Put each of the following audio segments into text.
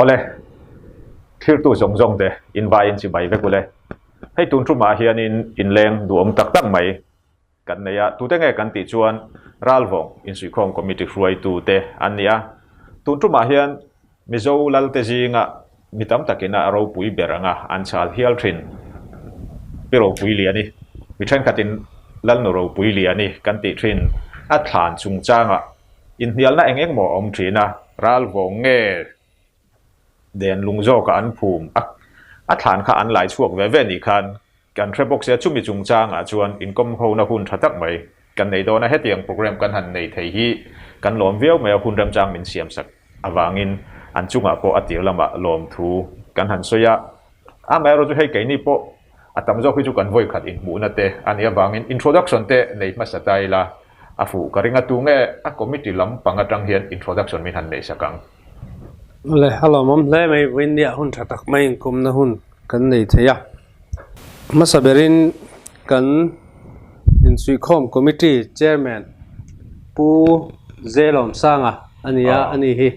ole thil tu zong zong te in vai in chi bai ve kule hei tun tru ma hian in leng duam tak tak mai kan neya tu te nge kan ti chuan ralvong in sui khom committee ruai tu te an nia tun tru ma hian mizo lal te jinga mitam takina ro pui beranga an chal hial thin pero pui liani mi thren katin lal no ro pui liani kan ti thin a thlan chung changa in hial na engeng mo om thina ralvong nge den lungzo ka an phum a thlan kha an lai chuak ve ve ni khan kan threbok se chumi chung changa chuan income ho na hun thatak mai kan nei do na hetiang program kan han nei thei hi kan lom viau me hun ram chang min siam sak awangin an chunga po atir lama lom thu kan han soya a mai ro chu hei ke ni po atam zo khi chu kan voi khat in mu na te ani awangin introduction te nei ma satai la afu karinga tu nge a committee lam panga tang hian introduction min han nei sakang le hello mom le mai win dia hun thatak mai kum na hun kan nei theya masaberin kan in sui khom committee chairman pu zelom sanga ania ani hi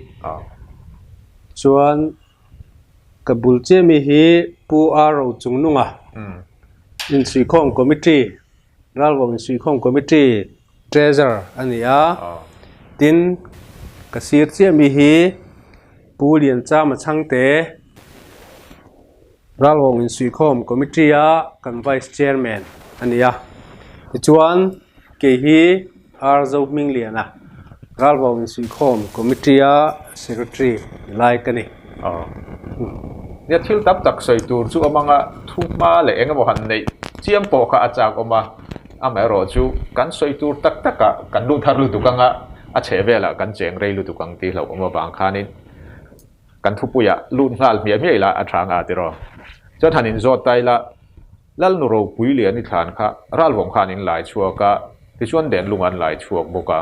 chuan kabul che mi hi pu aro chungnunga in sui khom committee ralwong in sui khom committee treasurer ania tin kasir che mi hi pu lian cha ma changte ralwong in sui khom committee a kan vice chairman ania chuan ke hi arzo ming liana ralwong in sui khom committee a secretary lai kani ya thil tap tak soi tur chu amanga thuma le enga mo han nei chiam po kha achak oma amero chu kan soi tur tak taka kan lu tharu tu kanga a chevela kan cheng rei lu tu kang ti lo oma bang khanin kan thupuya lun ngal mia mia la athanga tiro cho thanin zo taila lal nu ro pui le ani thlan kha ralwong khanin lai chuaka ti chuan den lungan lai chuak boka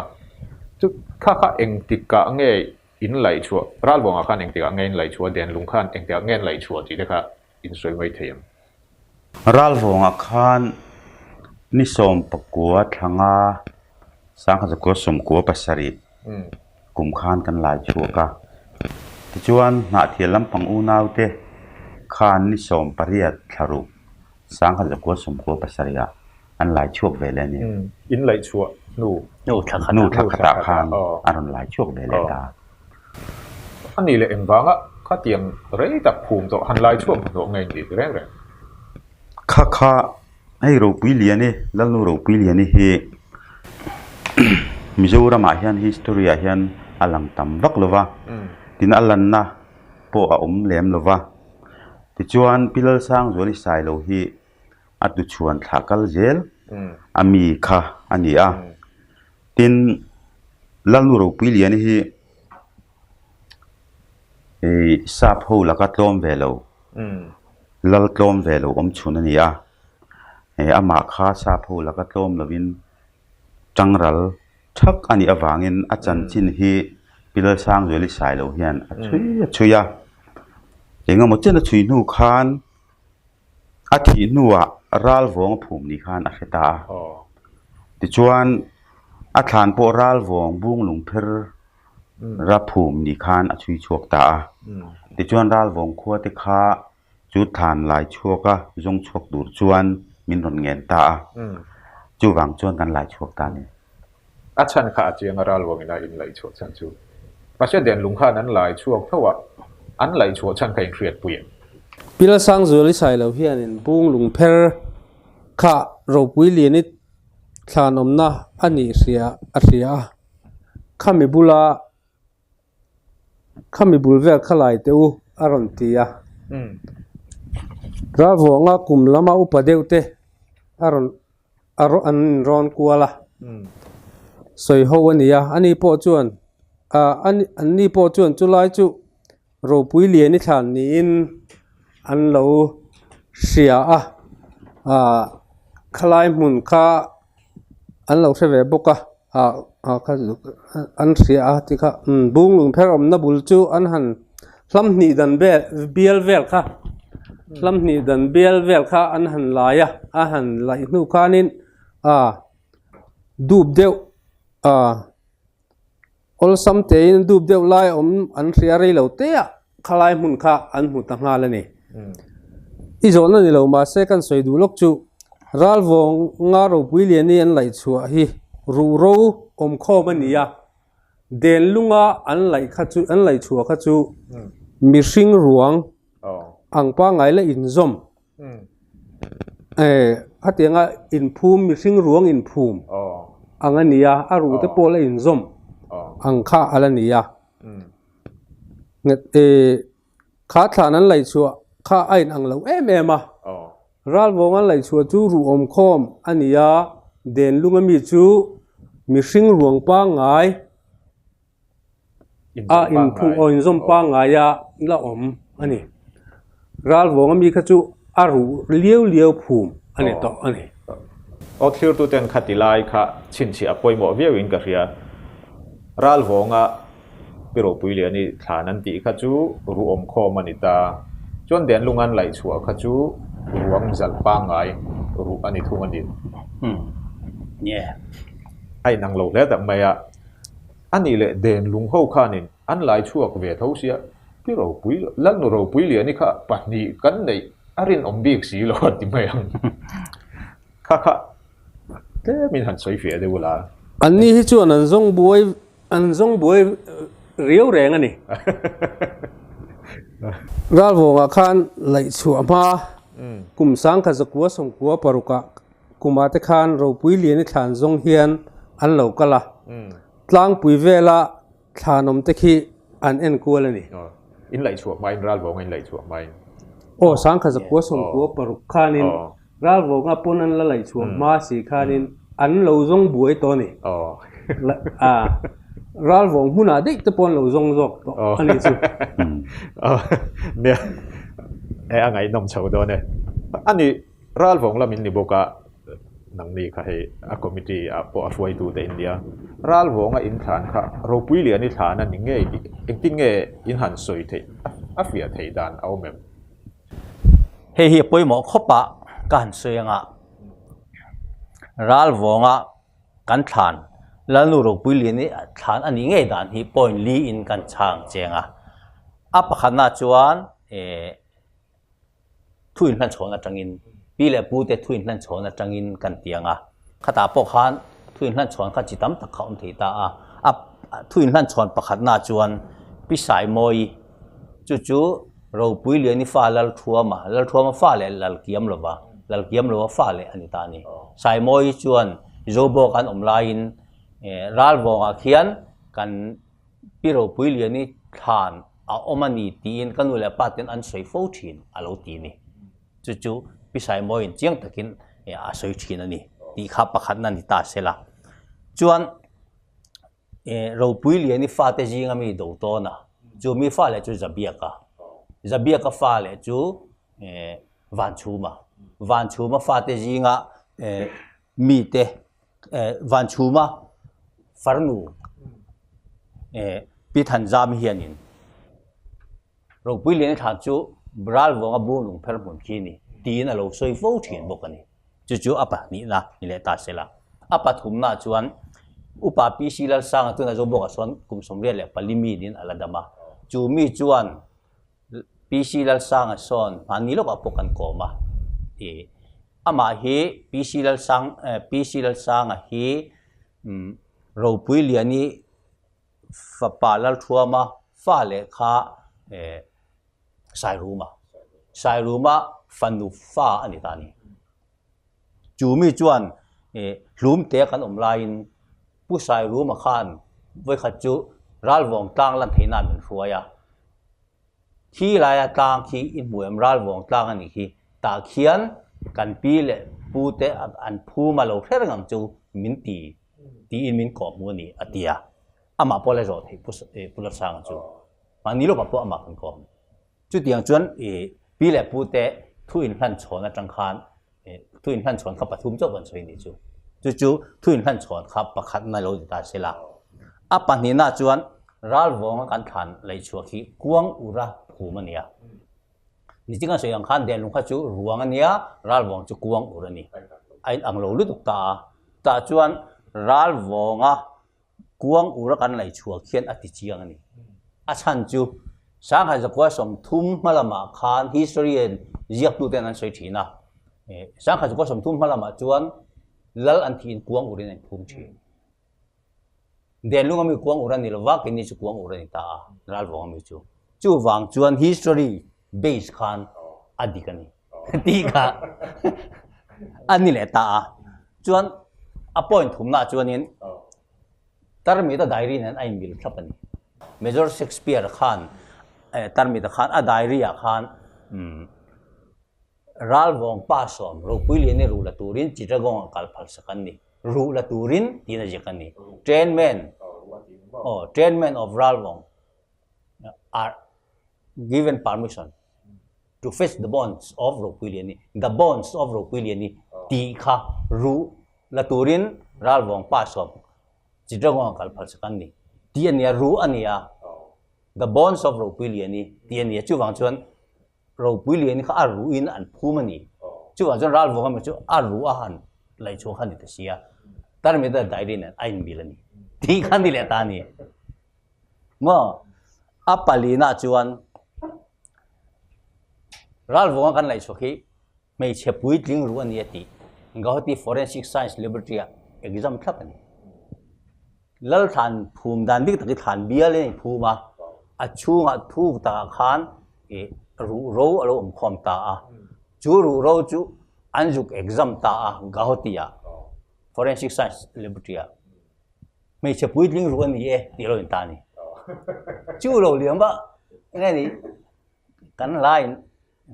chu kha eng tikka nge in lai chuak ralwong khan eng tikka nge in lai chuak den lung khan eng tikka nge lai chuak ti dekha in soi mai theim ralwong khan ni som pakua thanga sang kha ko som ko pasari kum khan kan lai chuaka ti chuan na thial lampang u naute khan ni som pariat tharu sang kha ko som ko pasaria an lai chuak vele ni in lai chuak nu thakata khan aron lai chuak vele ta ani le engwanga kha tiang rei tak phum to han lai chuak do ngai ti reng reng kha ai ro pui liani lalnu ro pui liani hi mizoram a hian history a hian alang tam vak lova tin alan na po a lem lova ti chuan pilal sang zoli sai lo hi atu chuan thakal zel ami kha ani a tin lalnu ro pui liani hi sap ho laka tlom velo lal tlom velo chun ani a ama kha sap ho laka tlom lovin changral thak ani awangin achan chin hi pilal sang zoli sai lo hian chuya enga mo chen chui nu khan athi nuwa ralwong phum ni khan a kheta ti chuan a thlan po ralwong bung lung pher ra phum ni khan a chui chuak ta ti chuan ralwong khuwa te kha chu than lai chuaka zong chuak dur chuan min ron ngen ta chu wang chuan kan lai chuak ta ni achan kha chiang ralwong ina in lai chuak chan chu pasha den lung khan an lai chuak thawa an lai chuak chan kai create puyen pila sang zoli sai lo hian in bung lung pher kha ro pui liani thlanom na ani ria khami bul vel khalai teu aron tia ralwonga kumlama upadeute aron an ron kuala soi ho ania ani po chuan ani po chuan chulai chu ro pui liani thlan ni in an lo ria khalai mun kha an lo theve boka kha an ria ti kha bung lung pher om na bul chu an han hlam ni dan bial vel kha hlam ni dan bial vel kha an han laia a han lai nu khanin dub deu ol samte in dub deu lai om an ria rei lo te ขลายมุนค่ะอันมุตังหาเลยนี่อีโจนั่นนี่เรามาเสกันสวยดูลกจูรัลวงงารูปุยเลียนี่อันไหลชัวฮีรูรูอมข้อมันนี่ยเดนลุงอันไหลขัดจูอันไหลชัวขัดจูมีสิงรวงอังป้าไงและอินซอมฮัตยังอินภูมิมีสิงรวงอินภูมิอังอันนี้อารูเตโปและอินซอมอังข้าอะไรนี่ข้าฐานั้นไหลชัวข้าไอ้อังเรามารัลวงอันไหลชัวจูรูอมคอมอันนี้เดนลุงมีจูมีสิงรวงป้าไงอินภูมิอินซอมป้าไงละอมอันนี้รัลวงมีขัดจูอารูเลี้ยวภูมิอันนี้ต่ออันนี้โอเคตัวเต็งขัดติลายค่ะชินชีอภัยหมอเวียวินกับเรียรัลวงปิโรปุยเลียนี่ฐานันติขัดจูรูอมคอมันอิตาจนเดนลุงอันไหลชัวขัดจูรวงจัลปังไงรูอันนี้ทุ่งอันดินเนี่ยไอ้นางโลแล้วแต่ไม่อันนี้เลยเดนลุงเข้าข้านี่อันไหลชัวกเวทเขาเสียปิโรปุยแล้วนูโรปุยเลียนี่ค่ะปัจนี้กันในอารินอมบีกสีหลอดที่ไม่ยังค่ะเด้มีหันสวยเฟียเดี๋ยวละอันนี้ที่ชวนอันซงบวยเรียวแรงอันนี้รัลวงอาคารไหลชัวมากุมสังขจักวัวสงกัวปรุกะกุมาเตคานเราปุยเลียนฐานซงเฮียนอันเหล่ากะละตลางปุยเวลาฐานอมเตคีอันเอ็นกัวเลยนี่อินไหลชัวไม่รัลวงอินไหลชัวไม่โอ้สังขจักวัวสงกัวปรุกานินรัลวงอาปนันละไหลชัวมาสีคานินอันเหล่าซงบวยตัวนี่รัลวงหุ่นอะไรตะปนเหล่าซงตัวอันนี้จูเนี่ยไงน้องชาวตัวเนี่ยอันนี้รัลวงละมินนี่บอกว่านังนี่ค่ะให้คอมมิตี้พอช่วยดูแต่อินเดียรัลวงอินฐานค่ะเราปุยเลียนฐานนั่นยังไงอินติ้งอินหันสวยเทอฟิอาเทดานเอาเมมเฮียปุยหมอขบปะกันสวยงะรัลวงกันฐานแล้วนูเราปุยเลียนฐานอันนี้ไงด่านที่ปอยลีอินกันช่างเจงปะขนาดจวนทุนพันชนจังอินปีเล่ปูเตทุนพันชนจังอินกันเตียงขตาปกขันทุนพันชนขัดจิตตั้มตะเขาอันที่ตาทุนพันชนปะขนาดจวนปีสายมอยจู่เราปุยเลียนนี่ฟ้าลัลทัวมาฟ้าเลยลัลเกียมหรือวะลัลเกียมหรือว่าฟ้าเลยอันนี้ตานี่สายมอยจวนโจโบกันอมไลน์รัลวงเขียนกันปีเราปุยเลียนนี่ทานเอามันนี่ตีนกันนู่นแหละป้าเต็นอันสวยฟูชินอาลูตีนี่จู่ๆพี่ชายมอยเจียงตะกินสวยชินอันนี้ตีขับประคันนั่นนี่ตาเสละจวนเราปุยเลียนนี่ฟ้าเตจิงมีดูโตนะจู่มีฟ้าเลยจู่จะเบียกฟ้าเลยจู่วันชูมาฟ้าเตจิงมีเตวันชูมาฟาร์นูพิธันจามเฮียนินเราปุยเลียนฐานจู่บรัลวงบูนุงเพลมุนคีนี่ตีนเราสวยฟูชินบอกกันนี่จู่ๆนี่นะนี่แหละตาเสละถุมน่าจวนอุปปีศิลสังตัวน่าจะบอกส่วนกุมสมเรียนแหละปลิมีดินอะไรดามาจู่มีจวนปีศิลสังส่วนอันนี้เราก็พบกันก่อมามาเฮปีศิลสังเฮเราปุยเลียนนี่ฟ้าป่าลัลทัวมาฟ้าเลขาสายรูมาฟันดูฟ้าอันนี้ตานี่จู่มีจวนลุมเตะกันอมไลน์ผู้สายรูมาขันไว้ขัดจู่รัลวงตั้งลันเทน่าเป็นฟัวยที่ลายต่างที่อินบุยมรัลวงตั้งอันนี้ที่ตาเขียนกันปีเล่ผู้เตะอันผู้มาเราเท่างังจู่มินตีอินมินกอบมัวนี่อติยามาพอเลยจอดให้ผู้รักษาจู่มันนี้เราก็พอมากันก่อนจุดอย่างจวนปีเล่ผู้เตะทุนพันชนจังคันทุนพันชนขับปฐุมเจ้าบันสวยนี่จู่ทุนพันชนขับประคันในโลกตาเสละปันนี้น่าจวนรัลวงกันทันเลยชัวร์ที่กวงอุระภูมันเนี่ยนี่จริงๆสวยอย่างขันเดียนลุงข้าจู่รวงอันเนี้ยรัลวงจู่กวงอุระนี่ไอ้อังโลลุตุกตาจวนรัลวงกวงอุระกันเลยชัวร์เขียนอธิจียงอันนี้ฉันจู่ sáng hay giặc quá sầm thum mà làm khan history giặc tu tên anh soi chỉ na sáng hay giặc quá sầm thum mà làm chuan lal anh thiên quang urin anh phum chỉ đèn lúc mình quang uran ni lova cái ni chu quang uran ta ral vong mình chu vang chuan history base khan adikani ti ka anh ni le ta chuan appoint thum na chuan in tarmi ta diary nan ai mil thapani Major Shakespeare khan tarmi ta khan a diary a khan ral vong pa som ro puili ne ru la turin chitagong kal phal sakan ni ru la turin tina jekani train men of ral vong are given permission to fetch the bonds of ro puili ni the bonds of ro puili ni ti kha ru la turin ral vong pa som chitagong kal phal sakan ni ti ania ru ania the bonds of ro puili ni ti ania chu wang chuan ro puili ni kha aru in an phumani chu wa jon ral vong ma chu aru a han lai chu khan ni ta sia tar me da diary na ai milani ti khan ni le ta ni mo apalina chuan ral vong kan lai chu khi mei che pui tling ru ani ti ngauti forensic science laboratory exam thapani lal than phum dan dik taki than bia le phuma a chunga thu ta khan ru ro alo khom ta a chu ru ro chu anjuk exam ta a gahotia forensic science laboratory mei che pui tling ru ani ti lo ta ni chu lo liam ba ngai ni kan line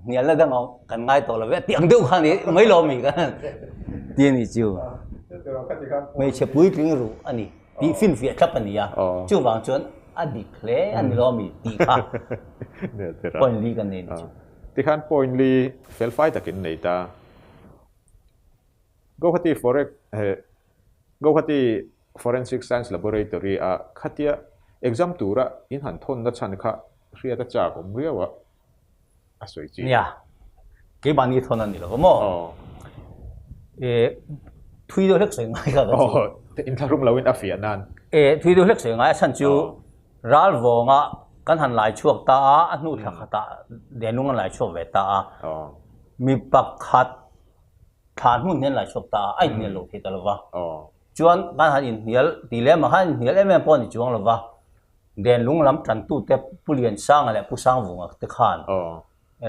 nia la dang kan ngai to la ve tiang deu khan ni mai lo mi kan ti ni chu mei che pui tling ru ani ti fin fi thapani ya chu wang chuan a declare an lo mi ti kha point li kan ni ti khan point li fel fai takin nei ta go khati forensic science laboratory a khatia exam tura in han thon na chan kha ria ta cha ko mriawa a soi chi ya ke bani thon an ni lo mo thui do lek soi ngai ka te in tharum lawin a fia nan thui do lek soi ngai san chu ral vonga kan han lai chuak ta a nu thla khata denung lai chuak ve ta mi pakhat than mun nen lai chuak ta ai ne lo thi talwa chuan kan han in hial tile ma han hial em pon chuang lova den lung lam tran tu te pulian sang ale pu sang vonga te khan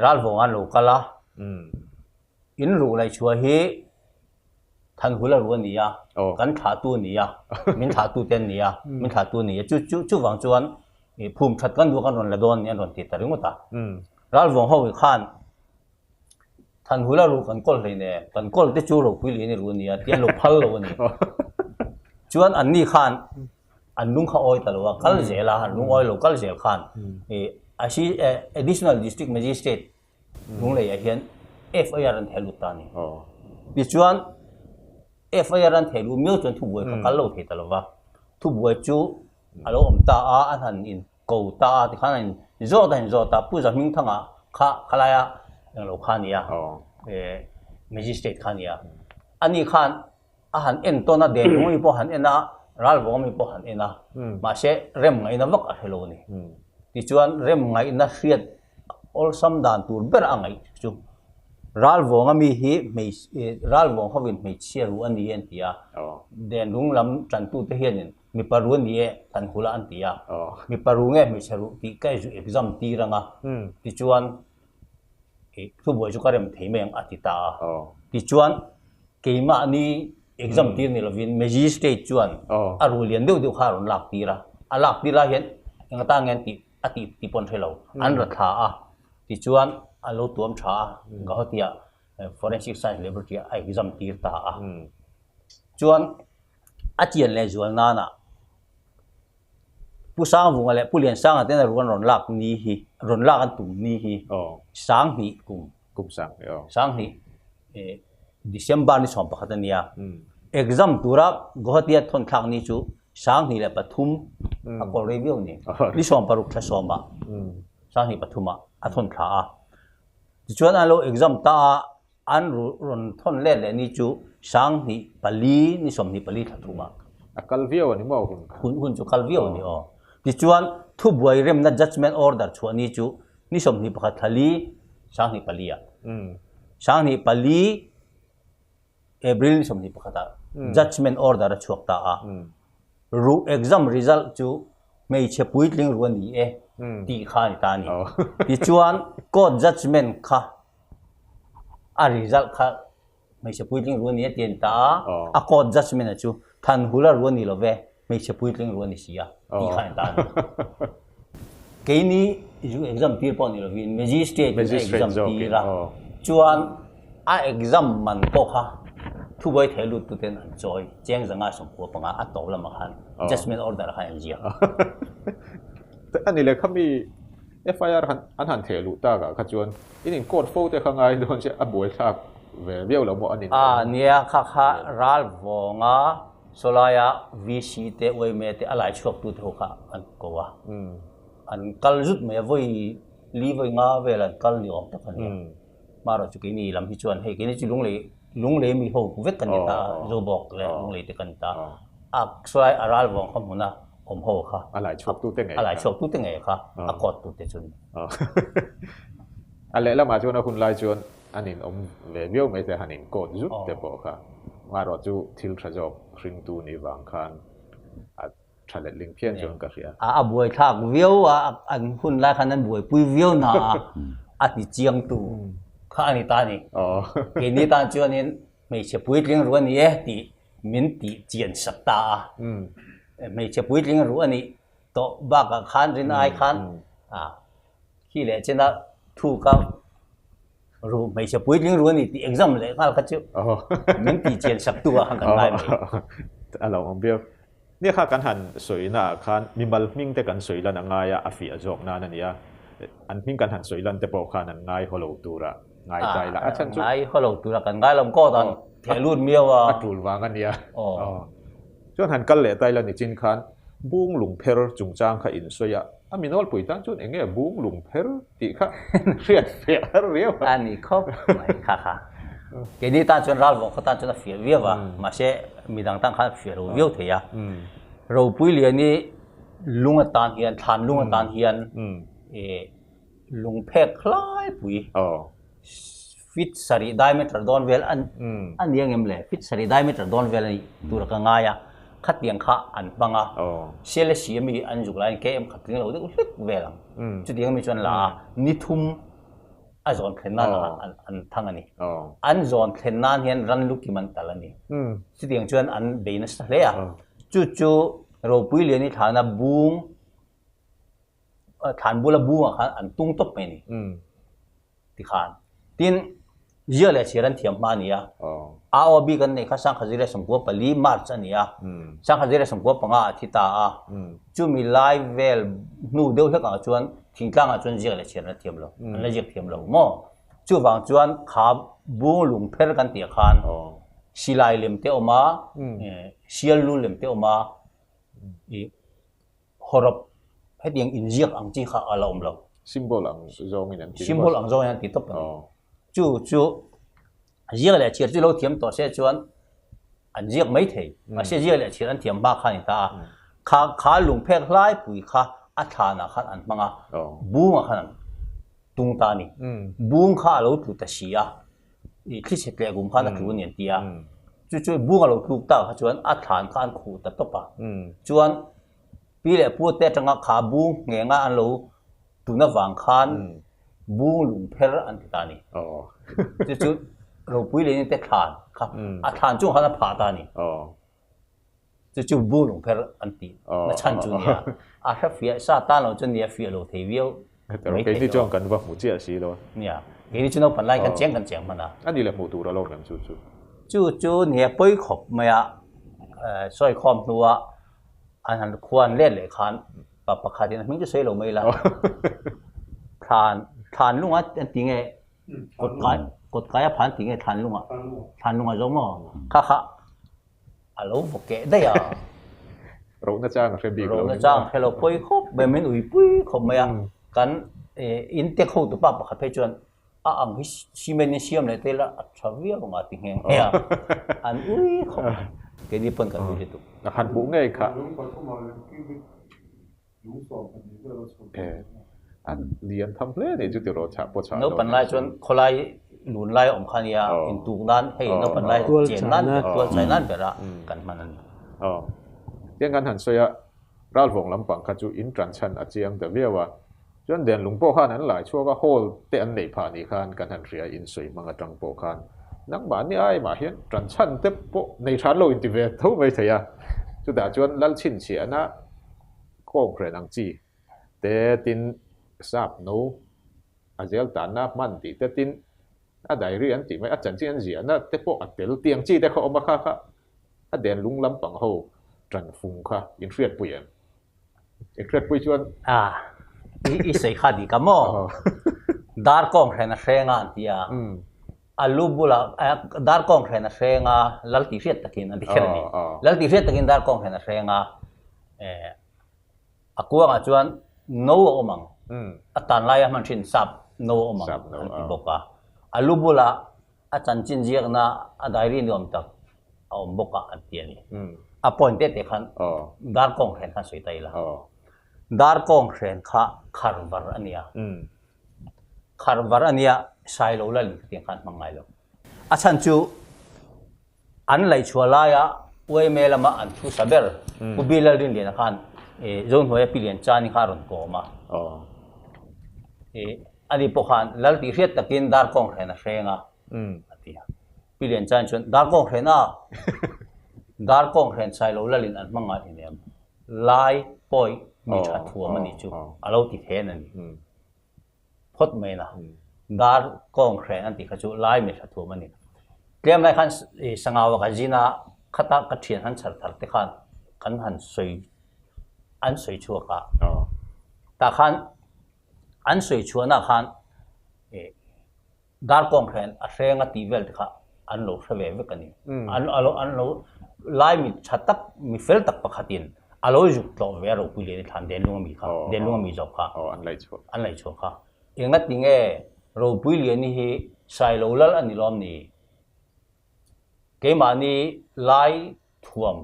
ral vonga lo kala in ru lai chua hi than hula ru ni ya kan tha tu ni ya min tha tu ten ni ya min tha tu ni ya chu wang chuan phum that kan du kan ron la don ni ron ti taringu ta ral vong ho khan than hula ru kan kol le ne kan kol te chu ro pui le ni ru ni ya tian lo phal lo ni chuan an ni khan an lung kha oi talwa kal zela han lung oi lo kal zel khan asi additional district magistrate lung le ya hian FIR an thelu ta ni ti chuan FIR an thelu myo chuan thu boi ka kal lo the talwa thu boi chu alo om ta a an han in ko ta ti khan in zo ta pu za ming thanga khalaya ang lo khania magistrate khania ani khan a han en to na de ngoi po han ena ral vong mi po han ena ma se rem ngai na vak a hello ni ti chuan rem ngai na hriat ol sam dan tur ber angai chu ral vong mi hi mei ral vong hovin mei chia ru ani en tia den lung lam tran tu te hian mi paru ni e tan hula an tia mi paru nge mi charu ti kai ju exam ti ranga ti chuan thu boi chu karem theimeng atita ti chuan keima ni exam ti ni lovin magistrate chuan aru lian deu deu kharon lak tira a lak tira hian ngata ngen ti pon thelo an ra tha a ti chuan alo tuam tha gahotia forensic science laboratory a exam tir ta a chuan a chian le zual na na pu sang vunga le pulian sang atena ron lak ni hi ron lak an tum ni hi sang hi kum sang hi December ni som pakhatania exam tura gohatia thon thak ni chu sang ni le pathum a ko review ni ni som paruk tha soma sang ni pathuma a thon kha a chuan alo exam ta an ron thon le ni chu sang ni pali ni som ni pali thuma a kalvio ni mo hun chu kalvio ni ที่ชวนทุบวยเรื่องนั้น judgment order ชวนนี้จูนี่สมนิปขัดทะลีช่างนิปลีอ่ะช่างนิปลีเอบริลสมนิปขัด judgment order ชวกตาอ่ะรู้ exam result จูไม่เชื่อปุยลิงรวนนี้ตีข้านี่ตานี่ที่ชวนก็ judgment ค่ะresult ค่ะไม่เชื่อปุยลิงรวนนี้เตียนตาก็ judgment จูทันหุลรวนนี้เราเว้ไม่เชื่อปุยลิงรวนนี้สิอ่ะตีข้านี่ตานี่แค่นี้ยู exam ตีปอนนี่เราวิน magistrate exam ตีละชวนexam มันก็ค่ะทุกวันเทลุตุเต็นจอยแจ้งสังอาสมควรปังอาตอละมาคัน judgment order ค่ะอย่างเดียวแต่อันนี้เลยเขามี FIR อันหันเทลุตากะขจวนอีนี่กดโฟแต่ข้างไงโดนเชื่อบวยทักเวียวเราหมดอันนี้เนี่ยค่ะรัลวงาโซลายาวิชิเตอวยเมเตอะไรชอบตุเทวค่ะอันก็ว่าอันกัลจุดเมื่อวันลีวันงาเวลากัลลีออกตะกันเนี่ยมาเราจุกินี่ลำพิจวนให้กินี่จุลุงเลยมีหัวเวทกันนี่ตาโจบอกเลยลุงเลยตะกันตาโซลายารัลวงเขาหมุนนะผมหัวค่ะอะไรชอบตุเตงไงอะไรชอบตุเตงไงค่ะกอดตุเตจุนอะไรแล้วมาชวนคุณไล่ชวนอันนี้เวียวไม่แต่หันกดจุดแต่บอกค่ะมาเราจูทิลทรจบริงตูนี่บางคันทะเลลิงเพียนจนกระเสียบวยทักเวียวอันคุณไล่คันนั้นบวยปุยเวียวนะติเจียงตูข้านี่ตานี่เกนี่ตาจวนนี้ไม่ใช่ปุยลิงรู้อันนี้ติมินติเจียนสัตตาไม่ใช่ปุยลิงรู้อันนี้โตบ้ากับคันรินไอคันขี้เหล่เช่นนั้นถูกกับรู้ไม่ใช่ปุยลิงรู้อันนี้ติ exam เลยข้าก็เชื่อมินติเจียนสัตตัวหันกันได้ไหมเราเบี้ยวเนี่ยข้ากันหันสวยนะคันมีมัลมิงแต่กันสวยแล้วนะง่ายอะฟีจอกนั่นนี่อันมิงกันหันสวยแล้วแต่บอกคันนั้นง่ายฮัลโหลตัวละง่ายใจละฉันง่ายฮัลโหลตัวละกันง่ายลำก็ตอนเทลุ่นเมียวว่าตูลวางกันเนี่ยจนหันกันเหล่ใจแล้วนี่จินคันบุ้งหลุงเพลจุงจางข้าอินสวยอ่ะมีนอลปุ๋ยตั้งจุดเองเนี่ยบุ้งหลุงเพลติข้าเฟียเรียวอันนี้ครบค่ะเกนี่ตั้งจนรัลวงเขาตั้งจนเฟียเวียวว่ามาเช่มีดังตั้งข้าเฟียเวียวเทียเราปุยเลียนี่ลุงตานเฮียนทานลุงตานเฮียนลุงเพกคล้ายปุยฟิตสรีได้ไม่ตรดอนเวลอันยังเอ็มเลยฟิตสรีได้ไม่ตรดอนเวลนี่ตัวละกันง่ายขัดยังข้าอันปังเชลสีมีอันจุกไลน์เกมขัดยังเราได้อุดเวลจุดยังมีจวนละนิทุมอันจอนเทนนันอันทั้งอันนี้อันจอนเทนนันเฮียนรันลุกิมันตะลันนี่จุดยังจวนอันเบนสเลยจู่เราปุยเลียนี่ฐานะบุ้งฐานบุละบุ้งอันตุ้งตบไปนี่ที่ขานทีนเยอะเลยเชื่อรันเทียมมานี่บีกันนี่ข้าสังขจิเรสมกัวปลีมาร์ชนี่สังขจิเรสมกัวปังอาทิตาจู่มีไลฟ์เวลนู่เดียวเท่ากับจวนทิ้งกลางจวนเยอะเลยเชื่อรันเทียมเราอันนั้นเยอะเทียมเราโม่จู่วางจวนขาบุ้งลุงเพลกันเตียขานศิลาเล่มเตอมาเชียลูเล่มเตอมาฮอร์บให้เดียงอินเจียกอังจีข้าอาลอมเราซิมโบลอังจงยันซิมโบลอังจงยันติดต่อไปจู่เยอะเลยเชื่อจู่เราเทียมต่อเสียจวนอันเจียกไม่เทมาเสียเยอะเลยเชื่ออันเทียมบ้าข้านี่ตาขาลุงเพกไล่ปุยข้าอัฐานะข้าอันมังบูงข้าตุงตานี่บูงข้าเราถูกตัดเสียคริสเตียกุมข้านักรู้เนี่ยตีจู่บุ้งเราถูกตาจวนอัฐานข้านขู่ตัดตบจวนปีเล่พูดแต่จังขาบุ้งเงี้ยงอันเราตุนวังข้านบุ้งลุงเพลอันติตานี่จู่เราปีเล่นี่แต่ฐานครับอัฐานจุ่งข้านับผาตานี่จู่บุ้งลุงเพลอันตินั่นฉันจุเนี่ยถ้าเฟียซาตานเราจนเนี่ยเฟียเราเทียวไม่เคยที่จ้องกันว่าหมู่เจี๊ยสีเลยเนี่ยเดี๋ยวนี้จุนเราผ่านไล่กันเจียงมันนะอันนี้แหละหมู่ตัวเราลงกันจู่เนี่ยปุ้ยขบเมียช่วยคอมตัวอันนั้นควรเล่นเลยคันปะคาที่นั้นมันจะใช้เราไม่ละทานลุงอ่ะติงไงกดกายผ่านติงไงทานลุงอ่ะจงมั้งค่ะเราบอกแกได้อ่ะเราหน้าจ้างเฟรบีเราหน้าจ้างให้เราปุ้ยขบแบบไม่หนุ่ยปุ้ยขบเมียกันอินเตอร์เข้าตัวปะคาเพจวนอังฮิเมนิเซียมเลยแต่ละชาวเวียงมาติงเงี้ยอันอุ้ยเขาเกนี่ปนกันดูดิตุหันบุ้งไงค่ะ อันเรียนทำเพลงนี่จุดที่เราชาปวดชา no pan lai chuan kholai lun lai om khania in tuk dan hei no pan lai chen nan tual chai nan bera kan manan อ๋อเรื่องการหันเสียรัลวงลำปังขจูอินทรันชันอาเจียงแต่เรียกว่าจนเด่นหลวงพ่อข้านั้นหลายชั่วก็โฮลเตอันในผ่านอีกขันการหันเสียอินสวยมังกรจังโปขันนักบ้านนี่ไอ้มาเห็นทรันชันเต็มโปในชั้นโลอินทิเวทเท่าไม่เสียจุดแต่จวนลัลชินเสียนะโค้งเพลนังจีแต่ตินทราบโนอาเจลตานามันตีแต่ตินอะไรเรียนตีไม่อาจารย์จีนเสียนะแต่โปอัดเตลเตียงจีแต่เขาเอามาค่ะอาเด่นลุงลำปังโฮจันฟุงค่ะอินเทรียดปุยอินเทรียดปุยชวนi sei kha di kamo dar kong khena hrenga tia alu bula dar kong khena hrenga lalti riat takin an dikherani lalti riat takin dar kong khena hrenga akuanga chuan no omang atan lai man thin sap no omang ti boka alu bula a chan chin jiak na a diary ni om tak a om boka an tiani appointed te khan dar kong khen khan soi tai la dar kong khen kha kharvar ania kharvar ania sai lo la ling tiang khan mangai lo a chan chu an lai chhuala ya we me lama an thu saber ku bilal din den khan zone hoya pilian chani kharon ko ma ani po khan lal ti riat takin dar kong khen a hrenga atia pilian chan chun dar kong khen a dar kong khen sai lo lalin an manga inem lai poi mi tha thua mani chu alo ti the nan phot me na dar kong khen an ti kha chu lai mi tha thua mani tlem lai khan sangawa ka jina khata ka thian han char thar te khan kan han soi an soi chu ka ta khan an soi chu na khan dar kong khen a hrenga ti vel te kha an lo thave ve kani an lo lai mi chatak mi fel tak pakhatin alo juk to vero puli ni than den lunga mi kha den lunga mi job kha an lai chu kha engat tinge ro puli ni hi sai lo lal ani lom ni ke mani lai thuam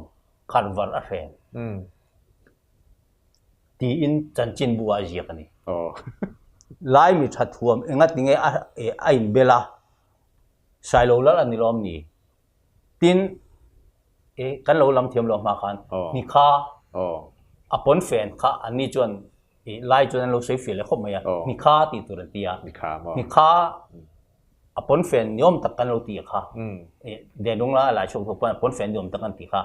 kharwar a hren ti in chanchin buwa ji kani lai mi tha thuam engat tinge a in bela sai lo lal ani lom ni tin kan lo lam thiam lo ma khan ni kha apon fen kha ani chuan lai chuan lo sei fil le khom ya ni kha ti turan tia ni kha apon fen niom tak kan lo ti kha de dong la lai chok thop apon fen niom tak kan ti kha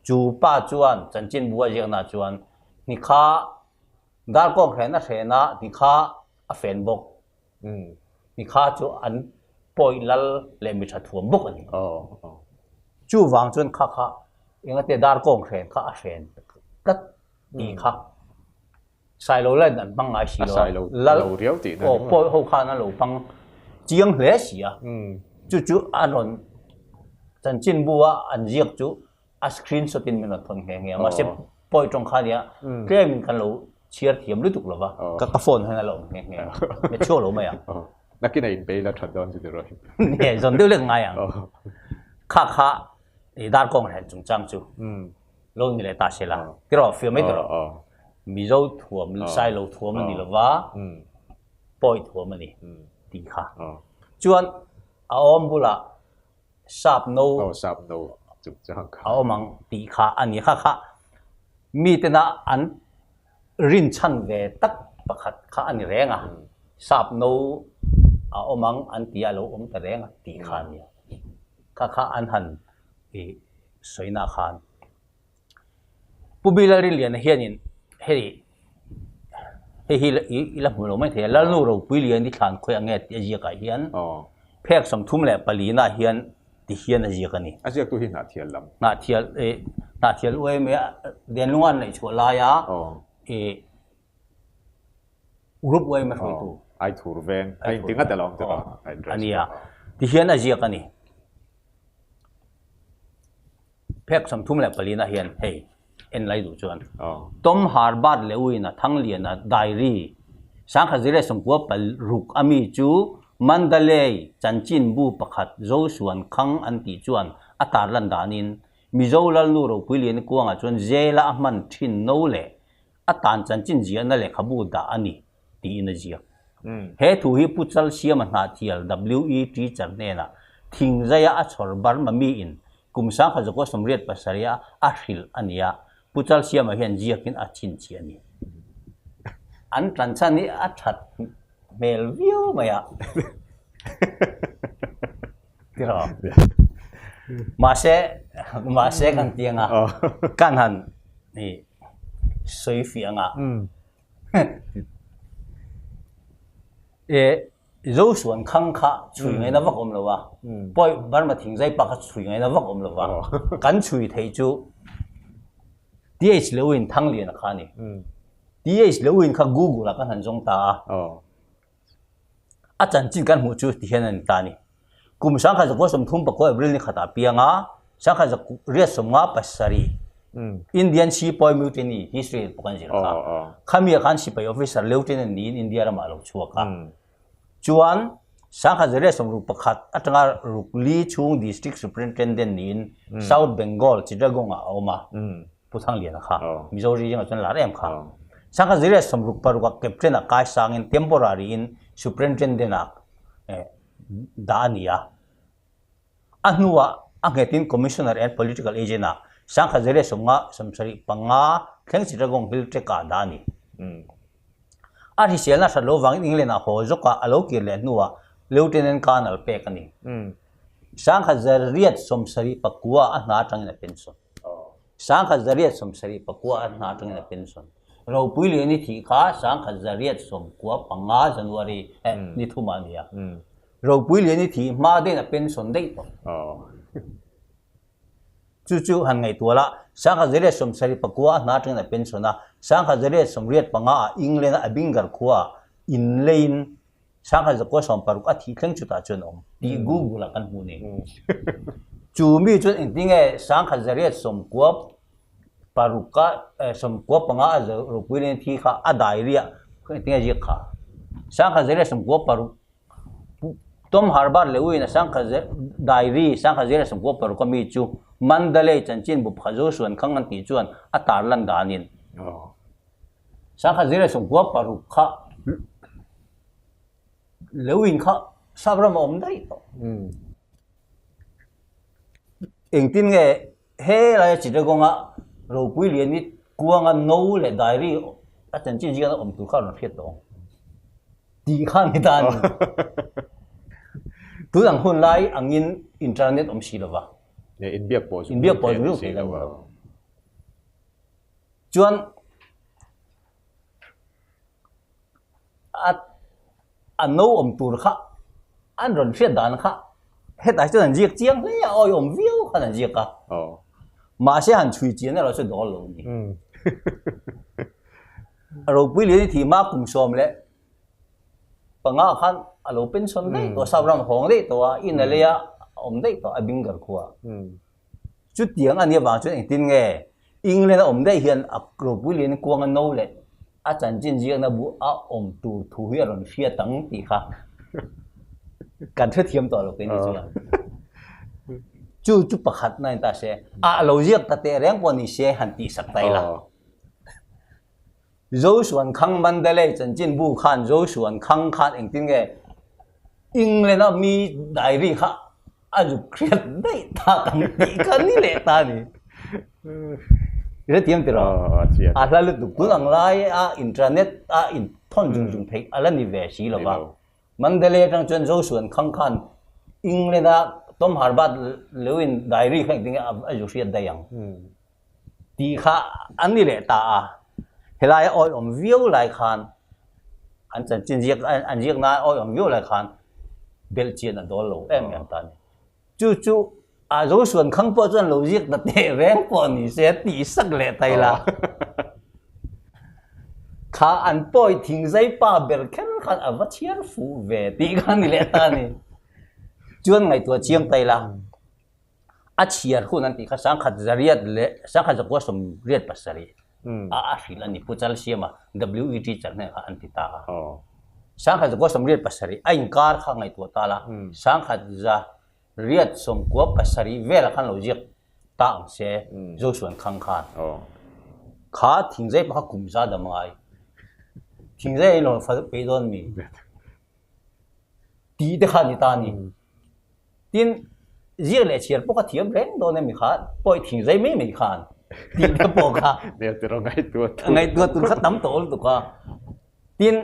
chu pa chuan chanchin buwa je na chuan ni kha dar kong khen na thena ni kha a fen bok ni kha chu an poi lal le mi tha thuam bok ani chu wang chuan kha kha inga te dar kong khen kha a hren kat ti kha sai lo lai dan bang ai si lo lo riau ti o poi ho kha na lo pang chiang hle si a chu anon chan chin buwa an jiak chu a screenshot in min thon nge ma se poi tong kha nia klem kan lo chiar thiam lu tuk lova ka phone hana lo nge me chu lo ma ya nakin ai pe la thadon chu de ro ne zon de le ngai yang kha kha dar kong hen chung chang chu lo ni le ta se la tiro film mai tiro mi zo thuam sai lo thuam ni lova poi thuam ni ti kha chuan a om bula sap no chung chang kha a omang ti kha ani kha kha mi te na an rin chan ve tak pakhat kha ani renga sap no a omang an ti alo om ta renga ti kha ni kha kha an han soina khan pubilari lian hianin hei ila mulo mai the la nu ro puilian di than khoi ange ti ji ka hian phek som thum le palina hian ti hian a ji ka ni a jiak tu hi na thial lam na thial we me den lungan nei chola ya group we me khoi tu ai thur veng ai tinga ta long ta ania ti hian a ji ka ni phek sam thum le palina hian hei en lai du chuan tom harbat leuina thangliana diary sang khazire sompuwa pal ruk ami chu mandalay chanchin bu pakhat zo suan khang anti chuan atar lan danin mizolal nu ro puilian kuanga chuan zela ahman thin no le a tan chan chin ji na le khabu da ani ti na ji he thu hi puchal siam na thial WET charne na thing zaya a chhor bar ma mi in kumsang kha joko somriat pasaria a hril ania puchal siam a hian jiakin a chin chi ani an tran chan ni a that mel view maya tiro ma se kan tianga kan han ni soi fianga dấu xuân khăng khá chui ngay nó vắt om lo wa boy bar ma thing zai pa kha chui ngay nó vắt om lo wa kan chui thei chu DH lewin thang lian kha ni DH lewin kha Google la kan han jong ta a chan chin kan hu chu ti hian an ta ni kum sang kha ko som thum pa ko abril ni khata pianga sang kha ria som nga pasari Indian Sepoy Mutiny history pakan jira kha khamia khan sipai officer lieutenant ni India ra ma lo chu ka chuan sang kha jere som ru pakhat atanga rukli chung district superintendent nin South Bengal Chittagong a oma puthang lian kha Missouri jang chon la rem kha sang kha jere som ru paru ka captain a kai sang in temporary in superintendent a dania anuwa angetin commissioner and political agent a sang kha jere som nga samsari panga thleng Chittagong hil treka dani ari sial na salo wang England a ho zoka alo ki le nuwa lieutenant colonel pe kani sang kha zariat somsari pakua a na tang na pension sang kha zariat somsari pakua a na tang na pension ro puili ni thi kha sang kha zariat som kwa panga January ni thuma nia ro puili ni thi ma de na pension dei to chu han ngai tua la sang kha zariat somsari pakua na tang na pension na sang kha zariat somriat panga England a bingar khuwa in lane sang kha ko som paruk a thi thleng chuta chon om ti Google kan hu ni chu mi chu eng e sang kha zariat som kwa paruka som kwa panga a ro puilin thi kha a diarrhea ko eng ji kha sang kha zariat som kwa paruk tom harbar lewi na sang kha diarrhea sang kha zariat som kwa paruk mi chu Mandalay chanchin bu phajo suan khangan ti chuan a tar lan danin sang kha zariat som kwa paruk kha lewin kha sabram om dai to engtin nge he la Chittagong a ro pui lian ni kuanga no le diary a chan chin ji ga om tu kha ron phiat to ti khan ni dan tu ang hun lai angin internet om si lawa in biak po ru ke la chuan an no om tur kha an ron phiat dan kha he tai chuan jiak chiang le ya oi om viu kha an jiak ka ma se han chui chian la se do lo ni ro pui le thi ma kum som le panga khan alo pension dei to sabram hong dei to in le ya om dei to abingar khuwa chu tiang an ya wa chu tin nge England om dei hian a ro pui le ni kuang an no le a chan chin ji na bu a om tu thu hi ron fia tang ti kha kan the thiam to lo ke ni chu pakhat na ta se a lo jiak ta te reng pon ni se han ti sak tai la zo suan khang Mandalay chan chin bu khan zo suan khang khan eng tin nge England a mi diary kha a ju kriat dai ta kan ti kan ni le ta ni ire tiam tiro a la lu tu ang lai a internet a in thon jung phei ala ni ve si lo ba Mandalay tang chon zo suan khang khan England a tom harbat lewin diary khang ting a ju riat da yang ti kha an ni le ta a helai oi om viu lai khan an chan chin jiak an jiak na oi om viu lai khan bel chian an do lo em tan chu a zo suan khang po chuan lo jiak ta te reng po ni se ti sak le tai la kha an poi thing zai pa bel khen khan a vachiar fu ve ti khan ni le ta ni chuan ngai tua chiang tai la a chiar khu nan ti kha sang khat zariat le sang khat ko som riat pasari a hil ani puchal siama WET charne kha an ti ta sang khat ko som riat pasari a inkar kha ngai tua ta la sang khat za riat som ko pasari vel khan lo jiak ta ang se zo suan khang khan ขาทิ้งใจพักกุมซาดำไงทิ้งใจเราไปโดนมีตีเด็กขานี่ตานี่ทีนเยี่ยเลยเชียร์พวกเทียมแรงโดนเนี่ยมีขาปล่อยทิ้งใจไม่มีขาตีเด็กพวกขา เนี่ยจะเราไงตัว ไงตัวตุนขัดน้ำโตลตุกาทีน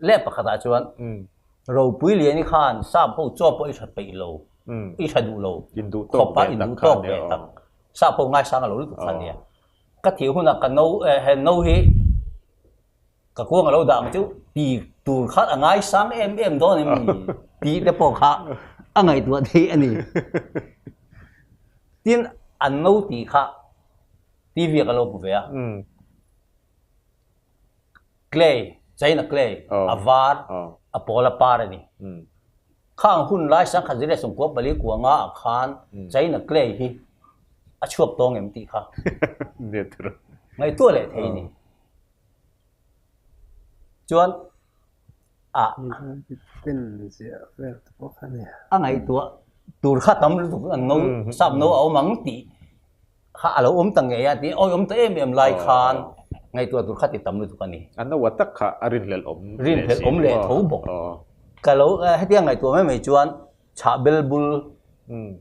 เล่ปะขดาชวนเราปุยเลียนี่ขานทราบพวกจอบพวกอิชัดไปโลอิชัดดูโล อินดู ขอบปะอินดูโตเกตักทราบพวกง่ายสังเราลุกขันเนี่ยก็เที่ยวหุ่นกันโนเห็นโนฮีก็กลัวเราด่ามันจู่ตีตูขัดง่ายสังโดนนี่ตีแต่พวกขาไงตัวที่อันนี้ทีนอันโนตีขาตีเวียกันเราปุ๊บเวียเกลย์ใจนักเกลย์อวาร์อพอลปาร์นี่ข้างหุ่นไล่สังขัดจะได้สมควรบริกวงอาคารใจนักเกลย์ที่อช่วงตรงเอ็มตีข้าเนี่ยตัว ไงตัวเลยทีนี้จวนเป็นเสียเวลพวกนี้ไงตัวตูข้าทำถูกอันโน้สับโน้เอามังตีข้าเราตั้งไงอ่ะที่เอาเอ็มไล่คานไงตัวตุลขัดติดตำรู้ทุกอันนี้อันนั้นวัตถุข้ารินเลอมรินเลอมเลยทูบกก็เราให้ที่ไงตัวไม่จวนชาเบลบุล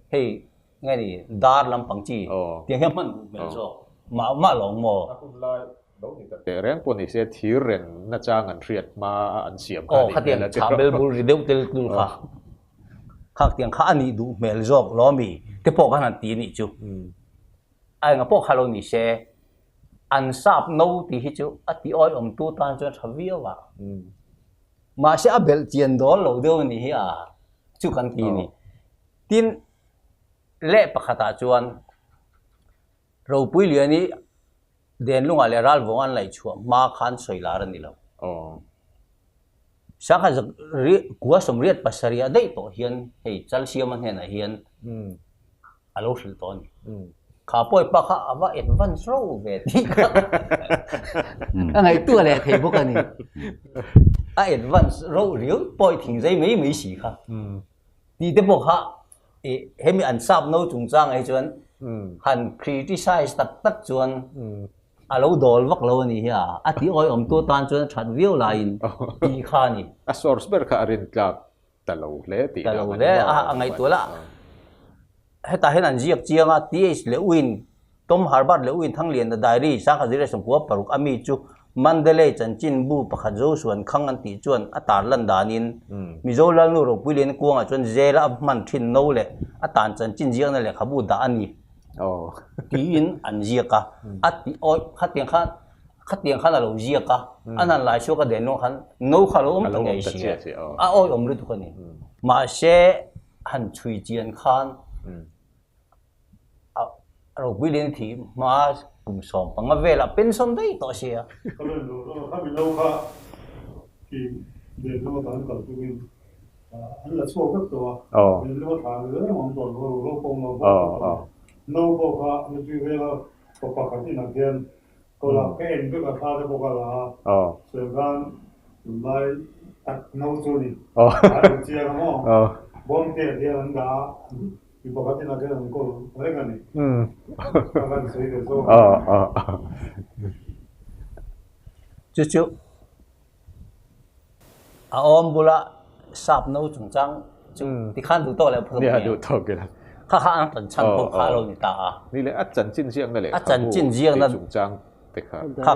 เฮ้ยไงนี่ดาร์ลำปังจีเตียงมันเหมือนโซ่มาหลงโมแต่เรื่องพวกนี้เสียทีเรนน่าจะงันเรียดมาอันเสียมกันข้าเตียงชาเบลบุลรีเดลเตลดูข้าข้าเตียงข้าอันนี้ดูเมลโซ่ล้อมีแต่พวกขนาดตีนี่จูไอ้งั้นพวกข้าเรานี่เช่อันทราบโน้ตีฮิจูอัติอ้อยตู้ตานจนทวีวะมาเสียเบลเจียนโดนเราเดียวนี่อ่ะจูกันตีนี่ทีนเละปะขตาจวนเราปุยเลียนี้เดินลุงอะไรรัลวงอันไหลชัวมาขันสวยลารันนี่เราสักครั้งกัวสมเรียดปัสริยาได้ตัวเฮียนเฮ้ยจัลเซียมันเห็นเฮียนอารมณ์สุดตอนข้าป่วยปะข้าว่าเอ็ดวันโซ่เวทีไงตัวเลยเทพวกนี้เอ็ดวันโซ่เรียวป่วยทิ้งใจไม่สีค่ะดีแต่พวกข้าเห็นมีอันทราบโน้ตจงจ้างไอ้จวนหันคริติไซส์ตักจวนเราโดนวักเรานี่ฮะที่อ้อยตัวตานจวนชัดวิวไลน์ตีข้านี่สอร์สเบอร์ข้ารินกับตะลูเล่ตีตะลูเล่ไงตัวละให้ตาเห็นอันเจียกเจียงที่เลวินต้มฮาร์บาร์เลวินทั้งเรียนไดรี่สังกัดที่สมควรปรุกอามีจูมันเดเลยจันจินบูปะขัดโจส่วนขังอันตีจวนตาลันดานินมิโซลันนูรปุเรียนกวงจวนเจลมันทินโนเล่ตาจันจินเจียงนั่นแหละขบูดาอันนี้ตีอินอันเจียกะที่อ้อยขัดเตียงขันเราเจียกะอันนั้นหลายชั่วก็เดินโนขันโนขันเราตั้งไงเสียอ้อยรู้ทุกคนนี่มาเชหันชุยเจียนขันเราวิเลนทีมากุมสองปังเวลาเป็นสมได้ต่อเสียก็เลยถ้ามีเราค่ะที่เดินเข้ามาตอนก่อนคืออันละชั่วก็ตัวเดินเข้ามาทางเลยมองตัวเราคงเราโน้ตบอกว่ามันคือเวลาปกติที่นักเรียนก็เราแค่เอ็นก็กระทาได้บอกว่าเสร็จแล้วไม่ตัดโน้ตนี่เจียร์มั้งบอลเทียร์นั่นด่าที่ปกตินักเรียนก็อะไรกันนี่การสื่อโซ่จู่ๆออมบุระสับโน้ตจงจังที่ขั้นดูโตแล้วเพิ่มเนี่ยดูโตกันข้าอันตันชันพวกข้าเรานี่ตานี่เลยอาจารย์จินเจียงนั่นแหละอาจารย์จินเจียงนั่นจงจังแต่ข้า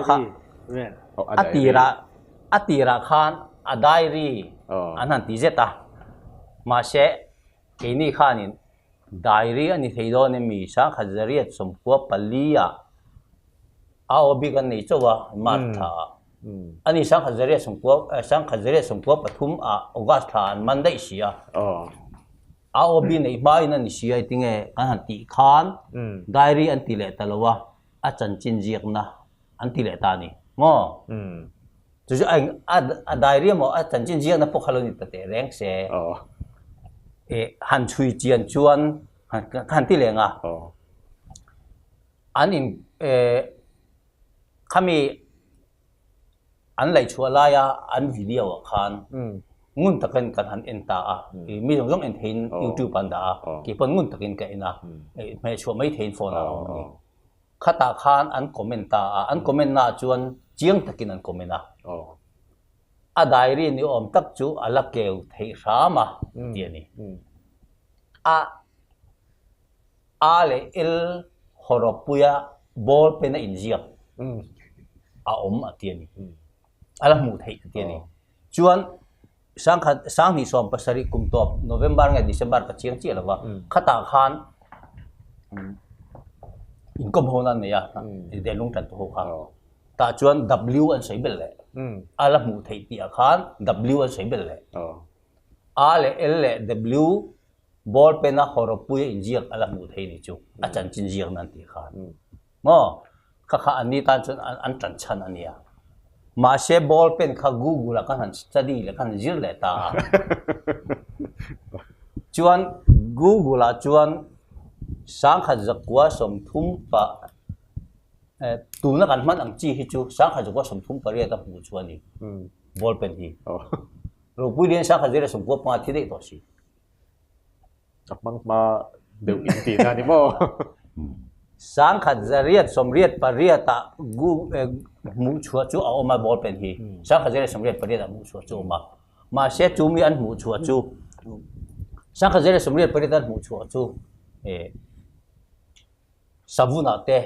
อติระขานอไดรีอันนั้นตีเจตามาเชกินี่ข้านี่ไดรีอันนี้ที่โดนมีสังขจริยสมควรปลียเอาบิกันนี่จ้าวมาร์ธาอันนี้สังขจริยสมควรปฐุมอกัสถานมันได้เสียเอาบินไอ้บ้านนั่นเสียติงอันตีขานไดรีอันตีเลตลวะอาจารย์จินเจียกนะอันตีเลตานี่ง้อจู่ๆไอ้ไดรีมั้งอาจารย์จินเจียกนะพวกเขาเรานี่ตัดแรงเสียหันชุยเจียนชวนหันที่เหลงอันนี้ข้ามีอันไหลชัวร์ลายอันวิดีโอคันงุ่นตะกันกันหันเอ็นตามีตรงเอ็นเห็นยูทูบปันดากี่ปนงุ่นตะกันกันนะไม่ชัวร์ไม่เห็นโฟนเรา khata khan an comment ta an comment na chuan chiang takin an comment a a diary ni om tak chu ala keu thei rama ti ani a le el horopuya ball pen in ziak a om a ti ani ala mu thei ti ani chuan sang ni som pasari kum top November ngai December ka chiang chi lawa khata khan income hona ne ya de lung tan to kha ta chuan w an sei bel le ala mu thei ti a khan w an sei bel le a le l le w ball pen a horopuya in ziak ala mu thei ni chu a chan chin ziak nan ti khan mo kha ani tan chun an chan chan ania mà xe ball pen khá Google là kan study là kan zir le ta chuan Google là chuan sang khát giặc quá som thum pa tu na kan man ang chi hi chu sang khát giặc quá som thum pa ria ta pu chuan ni ball pen hi rồi pui liên sang khát zir som quá pa thi dei to si mang ma đều in ti na ni mo sang khát zariat som riat pa ria ta mu chua chu a oma ball pen hi sang khát zir som riat pa ria ta mu chua chu mà xe chu mi an mu chua chu sang khát zir som riat pa ria ta mu chua chu savuna te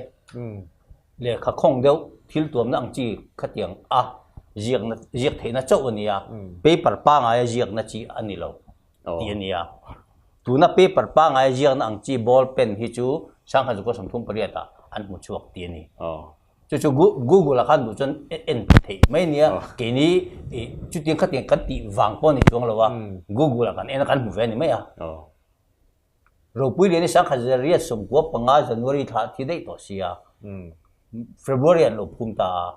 le kha khong deu thil tuam na ang chi khatiang a ziak theina chau ania paper pa nga ziak na chi ani lo ti ania tuna paper pa nga ziak na ang chi ball pen hi chu sang kha ko samthum pariata an mu chuak ti ani chu Google la khan du chon en thei mai nia ke ni chu tiang khatiang kan ti wang pon ni chong lo wa Google la kan en kan mu ve ni mai a rồi pui liên sang khát riết sum của panga January thà thì đấy to xia February anh lục phum ta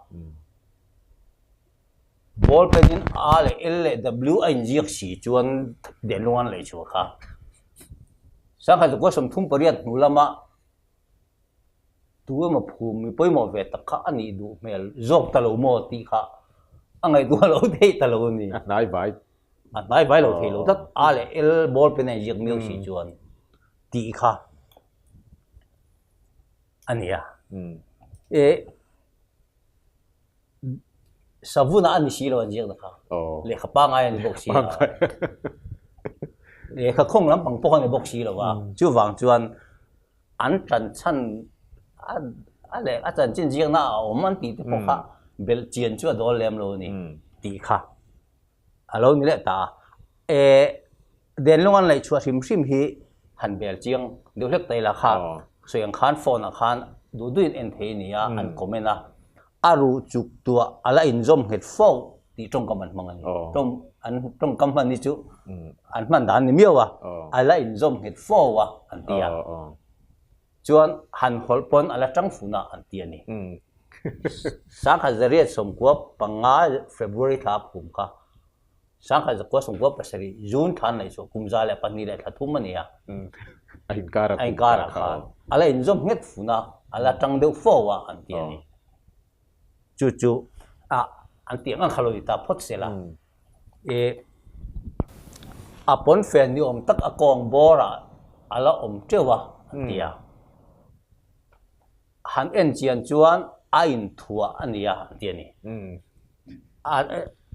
ball pen a le l le w anh giết xì chuan đèn loan lấy chúa khá sang khát của sum thum pariat nu lama tu mà phum mi poi mo ve ta kha ani du mel zok ta lo mo ti kha angai du lo thei ta lo ni nai vai lo thei lo tất a le l ball pen anh giết miêu xì chuan ti kha ania savuna ani si lo anjek da kha le kha pa ngai ani boxi le kha khong lam pang pok ani boxi lo wa chu wang chuan an tran chan a le a chan chin jiang na o man ti te pok kha bel chien chu do lem lo ni ti kha alo ni le ta den longan lai chua sim hi han bel chiang du lek tai la kha soyang khan phone a khan du duin en thei nia an comment a aru chuk tua ala in zom het fo ti trong kam an mangan trong kam man ni chu an man dan ni miawa ala in zom het fo wa an tia chuan han hol pon ala tang funa an tia ni sang kha zariat som ko panga February tha phum ka sang kha zakwa som ko pasari June than lai so kumza le pani le thum ania ai kara khan ala in zom het funa ala tang deu fo wa an tia ni chu an tia ngang khaloi ta phot sela apon fan ni om tak akong bora ala om chewa an tia han en chian chuan a in thua ania an tia ni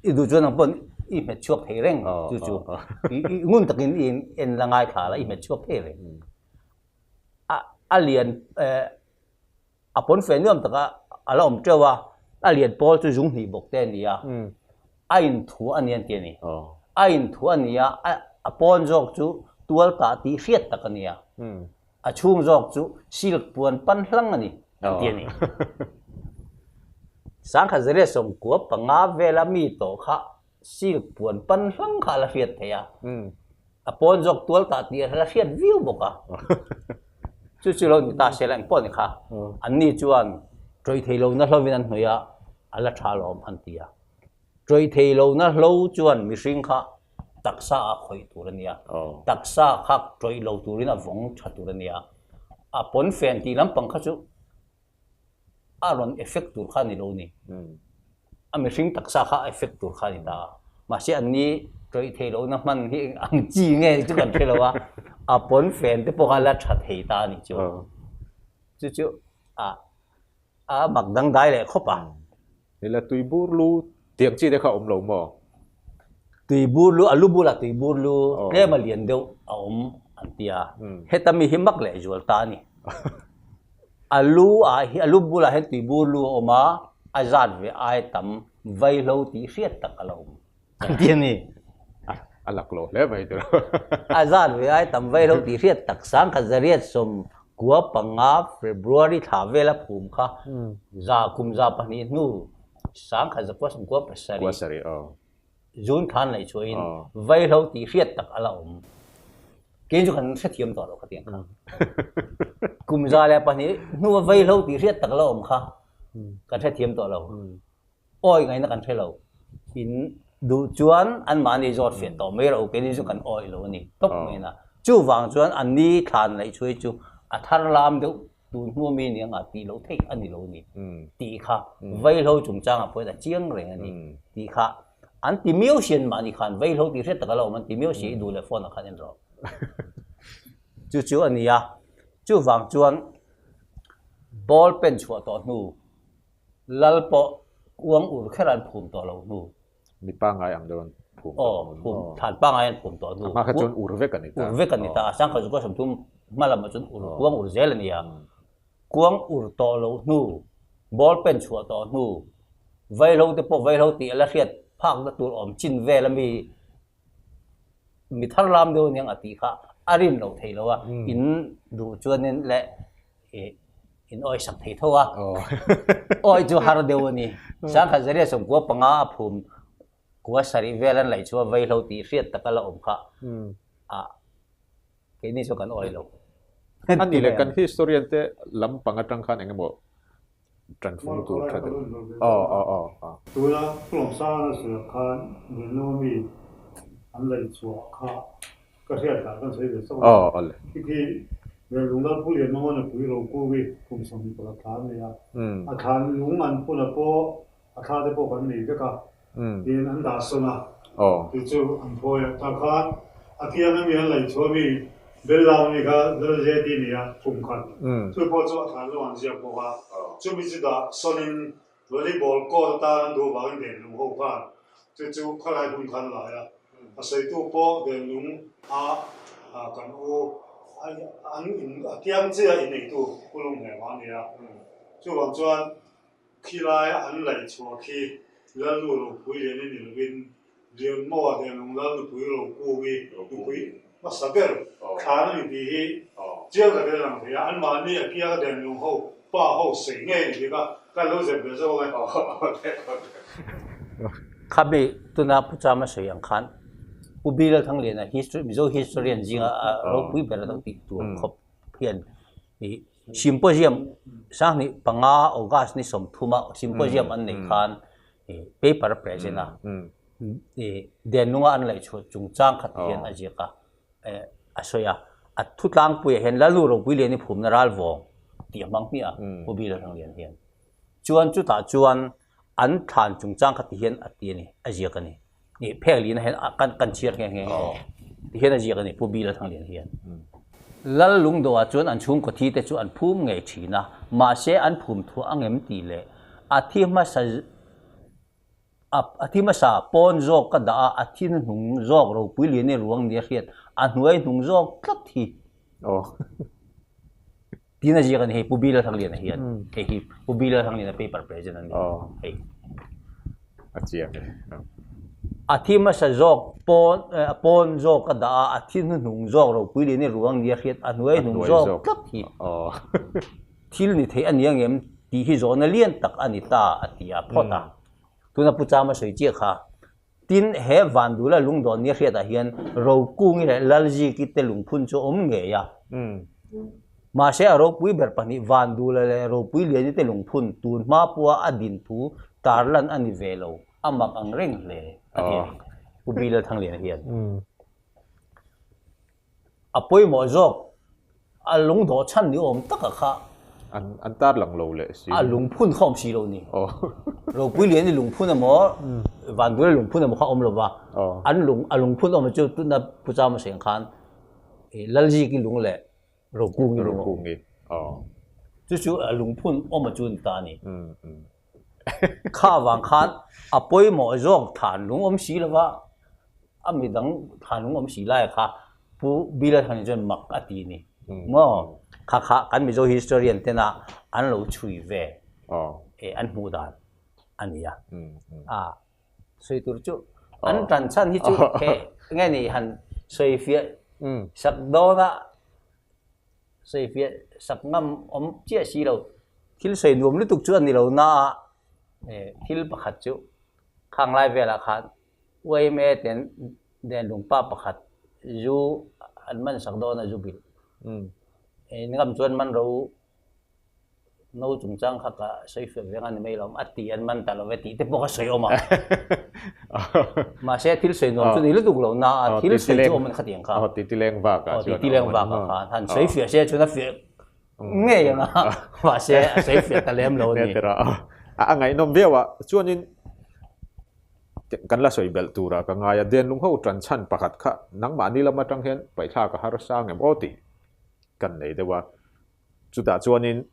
idu chuan apon i met chuak thei reng chu ngun takin in en langai khala i met chuak thei reng alien apon fan ni om taka ala om chewa alien pol chu jung hi bok te nia ain thu anian te ni ain thu ania apon jok chu tual ta ti riat takania a chung jok chu silk puan pan hlang ani te ni sang kha zere som ko panga vela mi to kha silk puan pan hlang kha la riat theya apon jok tual ta ti la riat view boka chu lo ni ta selang pon kha anni chuan troi theilo na hlovin an hnoya ala thalom an tia troi theilo na hlo chuan mi hring kha taksa a khoi turania taksa khak troi lo turina vong tha turania a pon fen ti lam pang kha chu aron effect tur kha ni lo ni a mi hring taksa kha effect tur kha ni ta ma se anni troi theilo na man hi ang chi nge chu kan thelawa a pon fen te pokala tha thei ta ni chu mặc đăng đai lại khóc àนี่แหละตุยบูรูเตียงจีได้เข้าอมหลงบ่ tùy bu lu alu bu là tùy bu lu nghe mà liền đâu anh tia hết tâm hiếm mắc lệ rồi ta nè alu bu là hết tùy bu lu mà azad về ai tầm vay lâu tí siết tắc lâu anh tia nè อัลลักโลแล้วไปตัว azad về ai tầm vay lâu tí siết tắc sáng cả giờ riết sum của bằng áp February thả về là phùm kha za kum za pani nu sáng cả giờ sum của pasari ว่าสรีอ๋อ June khan lại chuối vay lâu tí riết tắc lâu kiến cho khán sẽ thiêm tỏ đâu cái tiếng cùng ra lại bạn ấy nu vay lâu tí riết tắc lâu kha kan sẽ thiêm tỏ lâu oi ngay nó kan sẽ lâu in du chuan an mà đi giọt phiền tỏ mấy lâu cái này cho kan oi lâu nè tốc này na chú vàng chuan anh đi khan lại chuối chú thar lam đâu tu mua mi niang tí lâu thế anh đi lâu nè tí kha vay lâu chúng trang phải là chiang rồi anh tí kha anh tí miêu xiên mà đi khan vay lâu tí riết tắc lâu anh tí miêu xiên đủ là phone khan rồi chú anh nhá chú vàng chuan ball pen chua to nu lal po uang ur kheran phum to lo nu มีป้าไงอังโดนผูม phum than pa ngai phum to nu มาขจนอุรเวกันนี่ ur ve kan ni ta sang ka ju ko sam tum malam chun ur uang ur zel ni ya kuang ur to lo nu ball pen chua to nu vai lo te po vai lo ti ala khiat phak da tur om chin ve la mi thar lam do niang ati kha arin lo thei lo wa in du chuan nen le in oi sak thei thowa oi chu har deu ni sang kha zare som ko panga phum ko sari velan lai chu vai lo ti riat takala om kha ke ni so kan oi lo อันนี้เลยกัน historian เตลำปังจังขันเองบ่จันฟูตัวทัดอ๋อตัวละกลุ่มซ่านะสิคันเงินนู้มีอันเลยชัวค่ะก็เทียบกันใช้เลยสักวันที่เรื่องลุงเราผู้เรียนมาเนี่ยผู้เรากู้วิคุมสมิประธานเนี่ยอาคารลุงมันผู้ละโปอาคารที่โปกันนี่ก็เรียนอันดาสนะที่จู่อันโปยอาคารอาเทียนมีอะไรชัวมีเบลล์นี่ก็เรื่องเจดีเนี่ยคุ้มกันจู่พอจู่อาคารระหว่างเสียบอกว่าจู่มีจุดส่วนวอลเลย์บอลก็ตามดูบางเด่นลุงเขาว่าจู่ๆเขาไล่คุ้มกันหลายอาศัยตัวโปเด่นลุงกันโออันเทียมเสียอินในตัวกุลงแห่งวันนี้จู่วันจวนขี้ไล่อันไหลชัวขี้แล้วลูกผู้เรียนนี่เรียนมั่วเด่นลุงแล้วลูกผู้เรากู้วิผู้มาสับเปลือกขาหนึ่งทีเจ้ากับเรื่องที่อันมานี่เกี่ยวกับเด่นลุงเขาป้าเขาเสียงเงี้ยนี่ก็รู้สึกเป็นยังไงครับนี่ตัวนับผู้จำมาเสียงขันผู้บิลทั้งเรียนนะ history มิโซ historian จริงเราคุยไปแล้วต้องติดตัวครบเพียนsymposium สร้างนี่ปังอาออกัสนี่สมทุมา symposium อันนี้ขันpaper present นะเดือนนู้นอันไหนช่วยจุงจ้างขัดเรียนอาชีพอาศัยทุกหลังปุยเห็นแล้วเราปุยเรียนนี่ผมน่ารักวงเดี๋ยวบางทีผู้บิลทั้งเรียนเห็นจวนจุดตาจวนอันฐานจุงจ้างขัดเรียนอันนี้อาชีพกันนี่เพลลีนะเห็นกันเชียร์แข่งที่เห็นอาชีพกันนี่ผู้บิลทั้งเรียนเห็นแล้วลุงตัวจวนอันชุ่มกที่แต่จวนอันพุ่มไงชีนะมาเสียอันพุ่มทั่วอังเอ็มตีเลยอาทิมาซาปอนจอกก็ได้อาทิหนุ่งจอกเราปุยเรียนในหลวงเดียร์เห็นอันหน่วยหนุ่งจอกก็ที่ที่นั่นจีกันเฮ้ผู้บิลทั้งเรียนเห็นเฮ้ผู้บิลทั้งเรียนเป็น paper present นั่นเองเฮ้อาเจียงเลยอาทิมาซาจอกปอนจอกก็ได้อาทิหนุ่งจอกเราปุยเรียนในหลวงเดียร์เห็นอันหน่วยหนุ่งจอกก็ที่ที่นี่เท่อันยังเอ็มที่ที่จอกนั่นเรียนตักอันนี้ตาอันที่พอตาตัวนับผู้จำมาสวยเจ้าค่ะทินเฮวันดูแลลุงดอนเนี่ยเรียกแต่เฮียนเรากู้นี่แหละลัลจีกิเตลุงพุ่นโจอมเงียมาเสียเราปุยแบบนี้วันดูแลเราปุยเลี้ยงนี่เตลุงพุ่นตูนมาปัวอดินผู้ตาลันอันนี้เวลาอามักอังเร่งเลยอันนี้ผู้บิลทั้งเลี้ยงเฮียนปุยหมอจอกลุงดอนชั้นนี่อมตักค่ะอันตาหลังโลเลยสิลุงพุ่นข้อมสีเรานี่เราปุยเลี้ยงนี่ลุงพุ่นนะหมอวันดูแลลุงพุ่นนะหมอเขาอมเราว่าอันลุงพุ่นอมมาจุดตัวนับผู้จำมาเสียงคันลัลจีกิลุงแหละเรากู้งี้ chú lùng phun mà chú ta nè khá vàng khán bôi mỏ rong thản lùng xí là vợ mình đang thản lùng xí lại khá pu bila thằng chân mặc tí nè mà khá anh mình cho historian tên là anh lâu chui về anh mua đàn anh ya suy tôi chú anh trần san hi chú nghe này hắn suy phía sắc đó đó suy phía sắc ngâm chia xí đâu thiếu suy nuông lúc tục chuan đi đâu na thiếu bạc hạt chú khang lai về là khát quay mẹ đèn lùng pa bạc hạt chú anh man sắc đó na chú bil ngâm chuan man đâu nấu chung trang khác cả suy phía về anh mấy lòng ắt anh man ta lo về tí bốc suy mà sẽ thiếu suy nuông chú đi lúc tục lâu na thiếu suy chú mình khát tiền khá tí leng vạc cả tí leng vạc cả hắn suy phía sẽ chú nó phía nghe vậy na mà sẽ suy phía ta lem lâu nè ngày nôm béo à chuan in kan la soi bel tura ka ngaya den lung ho tran chan pakhat kha nang ma ni lama tang hen pai tha ka har sang em oti kan nei dewa chuta chuan in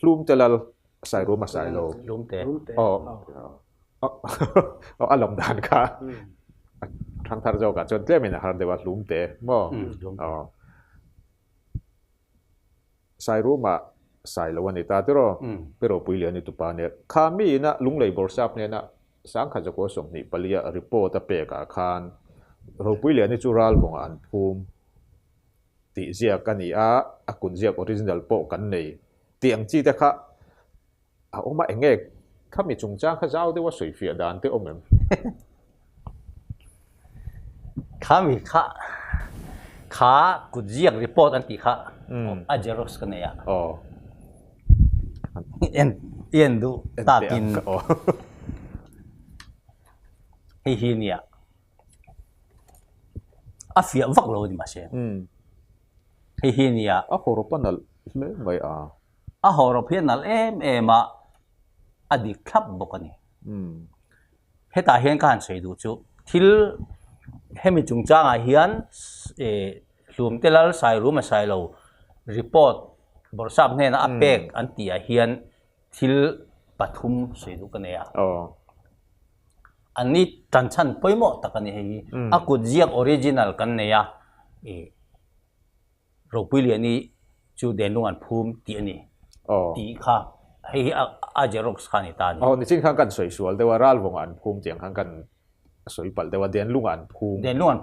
hlum telal sai ro ma sai lo lum te alom dan kha thang thar jo ka chon tle min har dewa hlum te mo sai ro ma sai lo ani ta tero pero puile ani tu pa ne khami na lunglei borsap ne na sang kha jo ko som ni palia report a pe ka khan ro puile ani chural bong an phum ti zia kani a kun zia original po kan nei tiang chi ta kha oma enge khami chung chang kha zau de wa soi fia dan te omem khami kha kun zia report an ti kha a xerox kan ya yên du ta tin hi nia a phía vắc lâu đi mà xem hi nia a horo panal le mai a horo panal em mà a di club bốc anh hết ta hiện can xây đủ chú thil hết mình chung trang hiền lùm telal sai lùm mà sai lâu report borsap ne na apek antia hian thil pathum seidu kanea ani tanchan poimo takani hei aku jiak original kanea ropili ani chu denungan phum ti ani ti kha hei a xerox khani ta ni ni chin khang kan soi sual dewa ral wong an phum tiang khang kan soi pal dewa denungan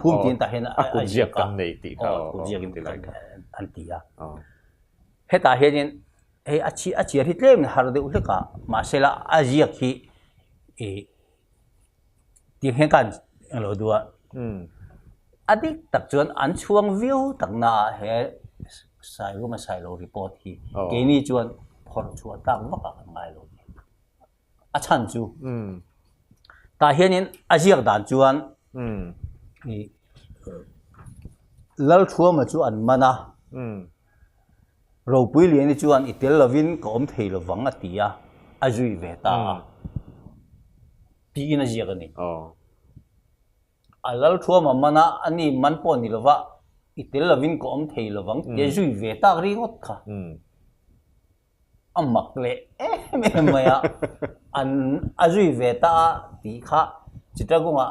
phum tin ta hen aku jiak kan nei ti kha aku jiak in antia hết ta hiện ấy achia hít lên har de ulka mà sẽ là azia khi tiếng hiện can lo đua adik tak chuan an chuang view tak na he sai ru ma sai lo report hi ke ni chuan phor chuan tak vak ka ngai lo a chan chu ta hianin azia dan chuan lal thua ma chu an mana rồi bây liền đi chuan itel lovin có om thei lo wanga tia azui ve ta ti na zia gani alal thua ma mana ani man po ni lova itel lovin có om thei lo wang ye zui ve ta ri ngot kha amak le em maya an azui ve ta ti kha chitra gunga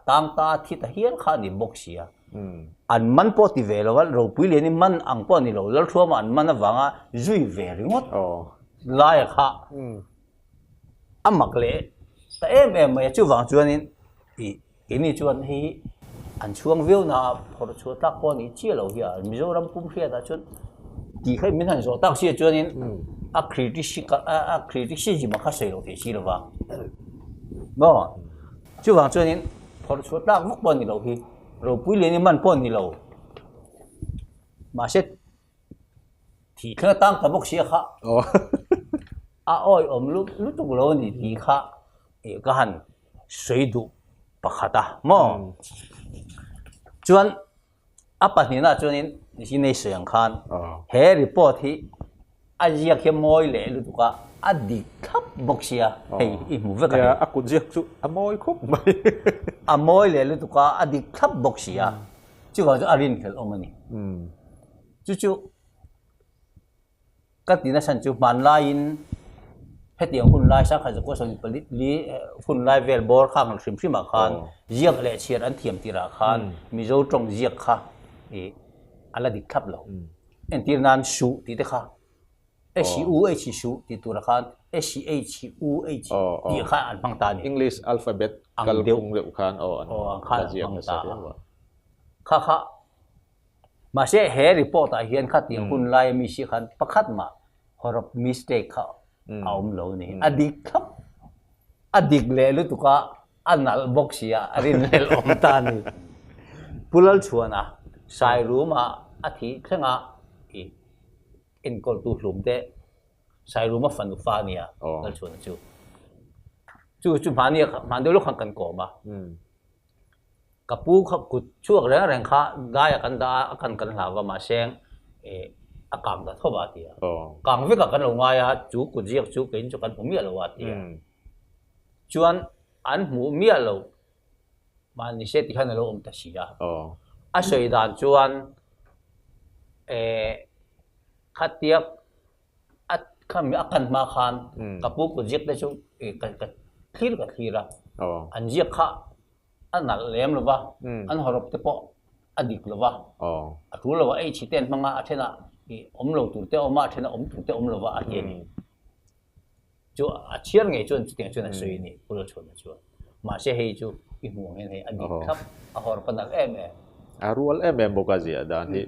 tang ta thi ta hian kha ni boxia an man po ti ve lo ro pui le ni man ang po ni lo lal thua ma an man awanga zui ve ringot lai kha amak le ta em mai chu wang chuan in ki ni chuan hi an chuang view na phor chu tak po ni chi lo hi mizoram pum hria da chun ti khai min han zo tak sia chuan in a critic ji ma kha sei lo te chi lo wa bo chu wang chuan in phor chu tak vuk po ni lo hi rồi bây giờ mình bọn ni lâu mà sẽ thì cái tăng cái bốc xia khác ôi lúc tục lâu thì khác cái hành水土不好的嘛专bắt你那专人你是那想看嘿 report ที่อาเจียเข้มอยเลยรู้ตัวก็ดีครับบกเสียเฮ้ยมูฟกันเนี่ยอากุนเจียกสุมอยคุบไหมมอยเลยรู้ตัวก็ดีครับบกเสียจู่ว่าจะอารินเขลอมันนี่จู่ ก็ตีน่าสันจุมันไลน์ให้เตียงหุ่นไลน์สักขจะก็สนิทผลิตลีหุ่นไลน์เวลบอร์ข้างริมชิมาคานเยียกเละเชียร์อันเทียมตีราคานมีโจตรงเยียกค่ะอะไรดิครับเราอันที่นั้นชูตีเด็กค่ะHUH ชูตีตัวละคร HUH ตีค่ะอันพังตานี่ English alphabet กัลคงเร็วคันอันข้าเจียง พัง เสีย ตา ว่า ค่ะมาเสียเฮรีพอร์ตเฮียนขัดอย่างคุณไลมีสิขันประคัดมาฮอร์บมิสเทคเขาเอาเหล่านี้อดีตครับอดีตเลยลุตุกะอันนั้นบอกเสียอรินเลอมตานี่พูดแล้วชวนนะสายรู้มาอาทิตย์ข้างอ่ะอินกอลตูหลุมเตะสายรู้มาฟันฟ้าเนี่ยแล้วชวนจู่ผ่านเนี่ยมันด้วยลูกขังกันก่อมากับผู้ขับกุดช่วงแรงข้าได้กันได้กันหลาวมาเสียงอากาศก็ทั่วบาทีกลางวิกกันลงมาจู่กุดเจียกจู่กินจู่กันผมมีอะไรวะทีชวนอันหมูมีอะไรมันนี่เสียที่ขันเราตัดสินอาศัยด่านชวนขัดเทียบข้ามีอาการมาขันกับผู้กุดเจียกได้จู่กันคลีร์อันเจียกข้าอันนั้นเลี้ยมหรือวะอันหอบเตปอดีตหรือวะรู้หรือว่าไอ้ชิเตนมังงะเช่นน่ะเราตัวเตอมาเช่นน่ะตัวเตอหรือวะอะไรนี่จู่เชื่อไงจู่จุดที่นั่นสวยนี่พูดชวนมาเสียให้จู่อีหมูเห็นให้อดีตครับหอบกันนักรู้ว่าบอกกันสิด้านที่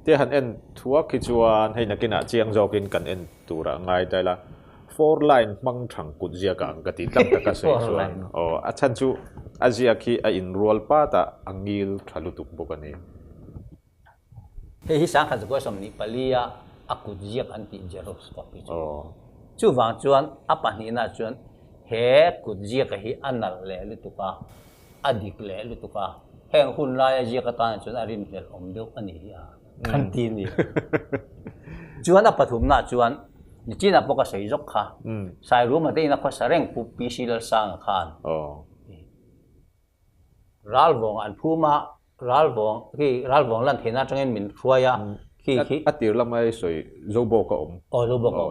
ที่หันทัวร์คิดว่าให้นักกินเชียงจอกินกันตัวละง่ายแต่ละfour line มังทังกุดเจียกันกติตั้งแต่ก็เสียส่วนอาจารย์จู่อาเจียคีอินรัวป้าตาอังกิลทะลุตุกบุกันนี่เฮ้ยสังขารก็สมนิปลียอากุดเจียกันติเจโรสกอปีจู่วางจวนอาปนินาจวนเฮกุดเจียกันฮีอันนั้นเลยลุตุกะอดีตเลยลุตุกะแห่งหุ่นลายเจียกันตานจวนอารินเดลอมเดลอันนี้คันทีนี่จวนอาปฐุมนาจวนนี่จีน่าพวกก็ใส่ยกค่ะใส่รู้มาได้นะก็แสดงปุ๊บปีศิลป์สร้างขันรัลวงอันผู้มารัลวงลันเทน่าจังเงินมินช่วยขี้อัติร์ละไม่สวยโจโบก็โจโบก็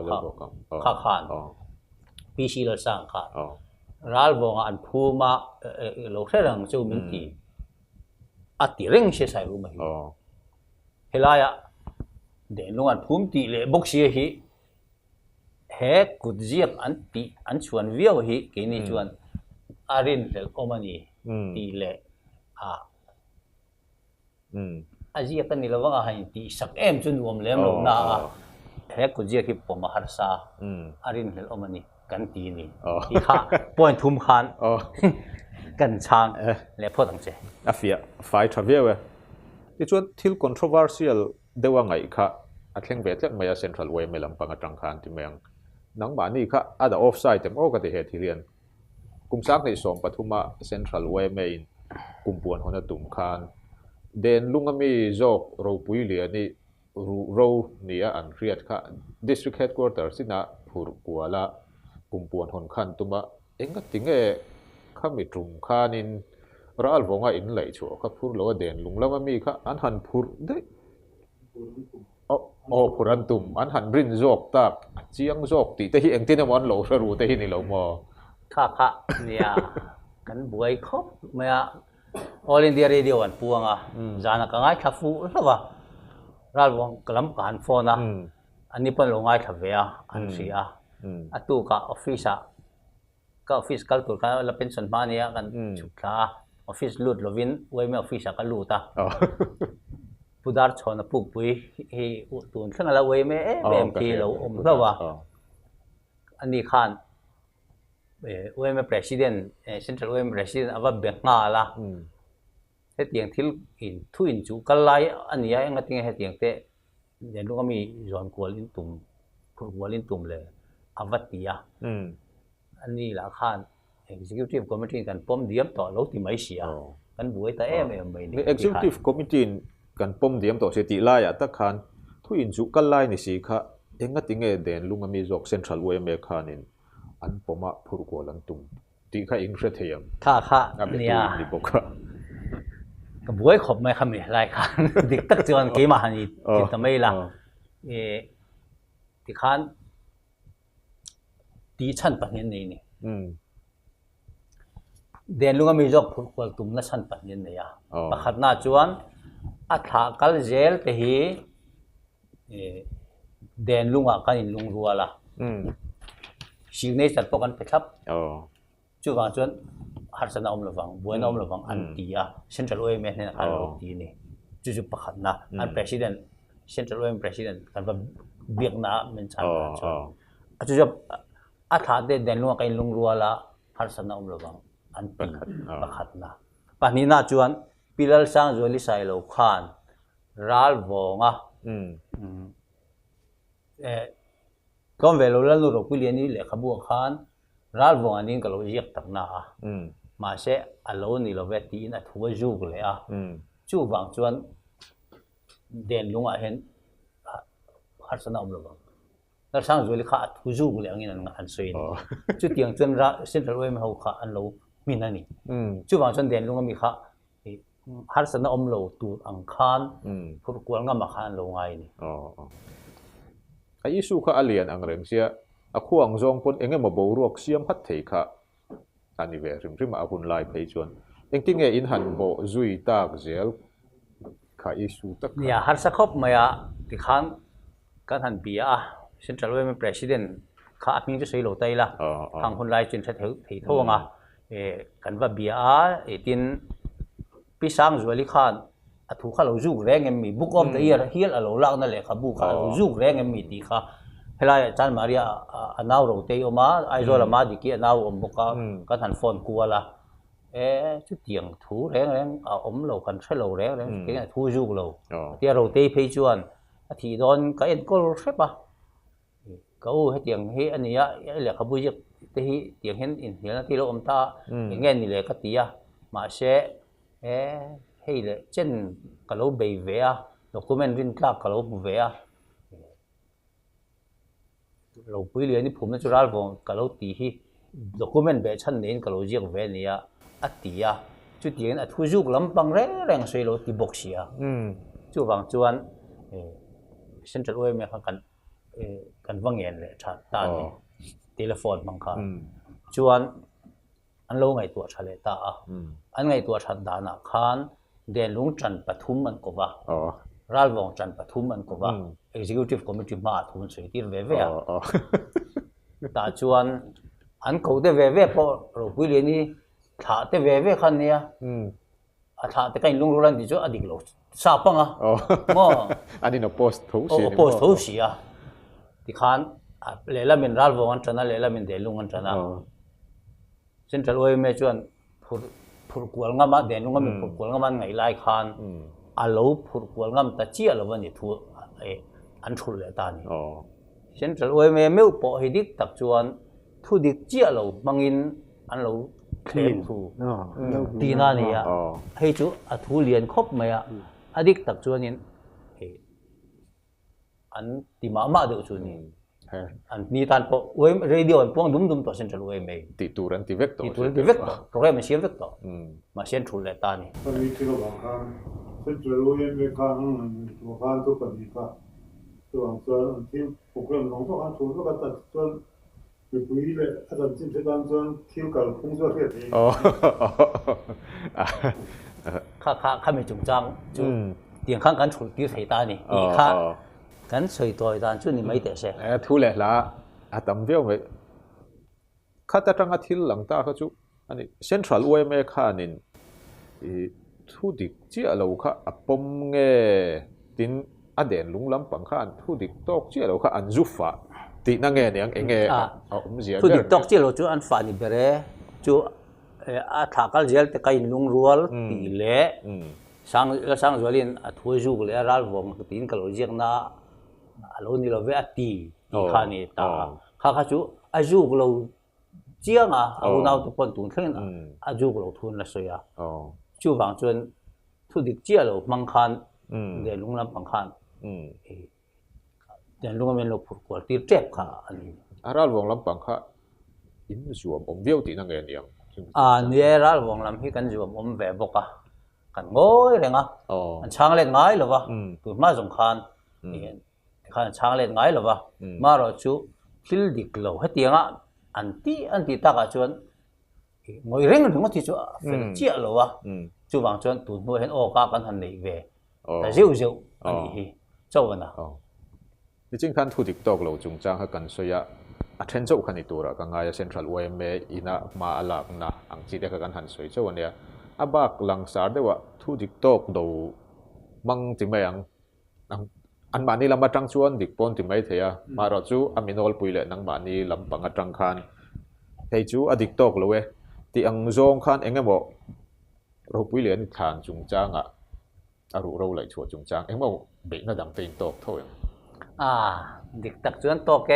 ค่ะขันปีศิลป์สร้างขันรัลวงอันผู้มาโลกเรื่องจูมินตีอัติเร่งเสียใส่รู้ไหมเฮลายะเดี๋ยวลุงอันพุ่มตีเลยบกเสียฮีเฮกุดเจียกอันชวนวิวฮีกินชวนอารินเลอมันนี่ตีเลอาเจียกันนี่เราว่าให้ตีสักจนรวมเลี้ยงลงนาเฮกุดเจียกที่ผมมาหาซาอารินเลอมันนี่กันตีนี่ที่ข้าปอยทุ่มขันกันช่างและพ่อตั้งใจอาฟิไฟทราเวลที่ชวนทิล controversial เดี๋ยวว่าไงค่ะอัดเล่งเวทเล็กไม่ใช่ central way ไม่ลำพังอัดรังคานที่เมืองนังบ้านนี่ค่ะอาจจะ offside แต่โอ้ก็ที่เหตุที่เรียนกุมซักในสองปฐุมะ central way ไม่กุมปวนหัวหน้าตุ่มคานเดินลุงก็มีโจกเราปุยเหลียนี่เราเนี่ยอันเรียดค่ะ district headquarters สินะผู้กัวละกุมปวนหัวขันตุมะเอ็งก็ถึงข้ามีตรงคานินรัลวงอินไหลชัวข้าพูดแล้วว่าเดินลุงแล้วมันมีค่ะอันหันพูดได้ผู้รันตุ่มอันหันรินโจกตักเจียงโจกตีแต่ที่เองที่นวันเราสรู้แต่ที่นี่เรามอค่ะเนี่ยกันบวยครบเมื่อ All India Radio อันพวงจานักง่ายขับฟูแล้วว่ารัลวงกลัมกันโฟนะอันนี้เป็นลงง่ายขับเวียอันเสียอัตุกับออฟฟิศก็ออฟฟิศกัลตุกันแล้วเป็นส่วนมาเนี่ยกันชุดละออฟฟิศลุดลวินไว้ไม่ออฟฟิศกันลุดผู้ดาร์ชอนปุ๊บปุยเฮตุนซึ่งเราไว้ไม่แบบที่เราแล้วว่าอันนี้ขันไว้ไม่ president central ไว้ไม่ president เอาว่าแบ่งงานละเหตุอย่างที่อินทุนจูกันไล่อันนี้ยังงั้นเหตุอย่างเตะเดี๋ยวลูกก็มีจอนกัวลินตุ่มกัวลินตุ่มเลยอาวัติยาอันนี้ละขัน executive committee กันป้อมเดียมต่อแล้วที่ไม่เสียกันบุ้ยแต่ไม่นี่ executive committee กันป้อมเดียมต่อเสียตีไล่ตะขันทุนจูกันไล่นี่สิค่ะยังงั้นเดินลุงก็มีจอก central ไว้ไม่ขันินอันผมว่าผู้กัวลันตุ่มตีข้าอิงเสียเทียมค่ะเนี่ยก็บุ้ยขบไม่ขมิ้นไรค่ะดิกตักจวนกี่มาหันอีกทำไมล่ะ ที่ขันตีชั้นปัญญานี่เดินลุงมีจอกพูดตุ่มนั่นชั้นปัญญาเนี่ยประคัดหน้าจวนอัฐากลเจลที่ฮีเดินลุงกันลุงรัวละสิ่งนี้จัดปกันไปครับจู่ว่าจวนหัดสนามระวังบัวนอมระวังอันตีอ่ะเซ็นทรัลโอเอ็มเอเนี่ยการลงตีนี่จู่ประคัดหน้าอัน president เซ็นทรัลโอเอ็ม president กันว่าเบียกหน้ามันชั้นจวนจู่อัฐาเดินลุงกันลุงรัวละหัดสนามระวังอันตีประคัดหน้าป่านนี้น่าจวนพิลล์สังจวนลิไซโลขานรัลวงอ่ะก็เวลาเราเราคุยเรื่องนี้แหละขบวนการรัลวงอันนี้ก็เราเรียกตั้งหน้ามาเช่อารมณ์นี่เราเวทีน่ะทั่วยุคเลยอ่ะจู่บางจวนเดินลุงอ่ะเห็นหัดสนามระวังแล้วสังจวนลิข้าทั่วยุคเลยอย่างนี้นั่นอันสวยนี่จู่เตียงจวนรัเส้นเราเว้ยไม่เขาข้าอันเรามีนั่นนี่จู่บางจวนเดินลุงก็มีข้าหัดสนามเราตูอังคารพูดกวนก็มาขานเราไงนี่ไอ้สุขอาเลียนอังเริงเสียอาขวางจงปนเองมาบูรวกเสียมพัดเถค่ะอันนี้เวริมมาหุ่นลายไปจวนเองที่ไงอินหันโบจุยตากเจลค่ะอิสุตักเนี่ยหัดสักครบมาอ่ะที่ขันกันหันปีอ่ะเซ็นทรัลเวย์เป็น president ข้าอันนี้จะใช้โลตัยละทางหุ่นลายจนจะถือท่วงอ่ะกันว่าปีอ่ะที่พิสังจวนลิขันถูกข้าเราจุกแรงเอ็มมีบุกออฟเดียร์เฮียร์เราลักนั่นแหละครับบุกข้าเราจุกแรงเอ็มมีดีค่ะเฮลัยจันมาริอาอันน่าเราเตยออกมาไอโซลามาดิกี้อันน่าอมบุกกันทันฟอนกัวละชุดเตียงถูแรงอมเรากันใช้เราแรงเกี่ยถูจุกเราเตียเราเตยเพย์จวนที่โดนก็เอ็นก็ใช่ปะก็ให้เตียงให้อันนี้อะแหละครับบุยเตยเตียงเห็นอินเห็นที่เราอมตาอย่างเงี้ยนี่แหละก็ตีอะมาเช่ให้เลยเช่นก็เราเบย์เวียด็อกเมนต์รินทักก็เราเวียเราไปเรียนนี่ผมนั่นจุฬาลงก็เราตีที่ด็อกเมนต์แบบชั้นนี้ก็เราเรียกเวียนี่อ่ะอัดตีอ่ะจุดเดียนอัดทุจุกลำปังแรงๆใส่เราตีบ็อกซี่อ่ะจุดบางจวนเซ็นทรัลเวย์มีกันว่างเงินเลยชัดตานี่โทรศัพท์บางครั้งจวนอันเราไงตัวเฉลยตาอันไงตัวชัดดานะขันเดินลุงจันปฐุมมันก็ว่ารัลวงจันปฐุมมันก็ว่า executive committee มาทุนสวยที่เว่ๆแต่ชวนอันเขาได้เว่ๆพอเราคุยเรื่องนี้ถ้าได้เว่ๆคันนี้ถ้าได้กันลุงรันดิจ้าอดีตเราทราบปังอ่ะมั้งอันนี้เราโพสต์ทุกสิ่งโพสต์ทุกสิ่งอ่ะที่ขันเลล่ามินรัลวงอันจันนะเลล่ามินเดลุงอันจันนะเซ็นทรัลเวย์ไม่ชวนพูดกวนงามาเดินลุงก็มีพูดกวนงามันไงไล่ขันอาลูพูดกวนงามแต่เชี่ยเราวันนี้ทัวอันชุลเลยตานี่เช่นจะรวยไม่อุปหิดิกตักจวนทุดิกเชี่ยเราบางอินอันเราเคลมทูตีน่านี่อ่ะให้จูอัทุเรียนครบไหมอ่ะอดิกตักจวนนี่อันตีมาเดียวจูนี่อันนี้ตอนพอเว้ยเรดิโอพวงดุมตัวเซ็นทรัลเวย์ไม่ติดตัวรันติเวกตัวโปรแกรมมันเชื่อมเวกตัวมาเซ็นทรัลเลยตานี่ตอนนี้ที่เราบอกกันเซ็นทรัลเวย์ไม่ข้างตัวข้างตัวกันนี่ก็ตัวที่โปรแกรมน้องตัวข้างตัวก็ตัดตัวไปคุยเลยอาจารย์จิมเซตันตัวที่กับพุ่งตัวเทียบเองข้าไม่จงจังจุเตียงข้างกันฉุดที่ใส่ตานี่อีข้ากันใส่ตัวตาจุนี่ไม่แต่เสียทุเรศละตั้มเดียวไปข้าแต่จังอาทิตย์หลังตาเขาจุอันนี้เซ็นทรัลเวย์ไม่ข้านินทุดิกเจ้าเราข้าปมเงตินอเดนลุงลำปังข้าทุดิกตอกเจ้าเราข้าอันจุฟ้าตีนั่งเงี้ยเนี่ยเองทุดิกตอกเจ้าเราจูอันฟ้านี่เบรจูถ้าเขาเจลแต่ใครลุงรัวตีเล่สังจวลินทัวจุกเล่รัลวงตีนเขาเจียงน่าเรานี่เราเวทีข้านี่ตาข้าจูอาจุกเราเจียงอ่ะเอาหน้าตัวปนตุนเท่านั้นอาจุกเราทุนละสวยอ่ะจู่บางจวนทุดิกเจียเราบางคันเดินลุงลำบางคันเดินลุงก็เป็นเราผูกคอตีเจ็บค่ะอันนี้รัลวงลำบางค่ะอินจวมเดียวตีนั่งเงี้ยเนี่ยรัลวงลำที่กันจวมเวบกะกันง่อยเลยนะอันช่างเล็กง่ายหรอวะตัวมาสงคัญ ขันช้างเล่นไงหรอวะมาเราจูคิลดิกโลให้เตียงอ่ะอันที่ตากจวนงอยเร่งถึงว่าที่จูเป็นเจี๊ยหรอวะจูบางจวนตุนหัวเห็นโอกากันทันในเวแต่เร็วอันนี้เจ้ากันนะจริงๆคันทูดิกตอกเราจุงจ้างให้กันสวยอะเทนเจ้าคันตัวละกังไงเซ็นทรัลเวมเมอินะมาอลากนะอังจีเด็กกันหันสวยเจ้าวันเนี้ยอาบักหลังสารได้ว่าทูดิกตอกดูมังจิไม่ยังอันบานี้ลำบากจังชวนดิกปนจิไม่เทียมาเราจูอามิโนลปุยเลยนังบานี้ลำปังจังคันเฮจูอดิกตอกเลยที่อังจงคันเองก็บอกเราปุยเลยนี่ทานจุงจ้างอ่ะอารุเราเลยชัวจุงจ้างเองบอกเบรกน่าดังตีนตอกเท่าไหร่ดิกตักจวนโตแก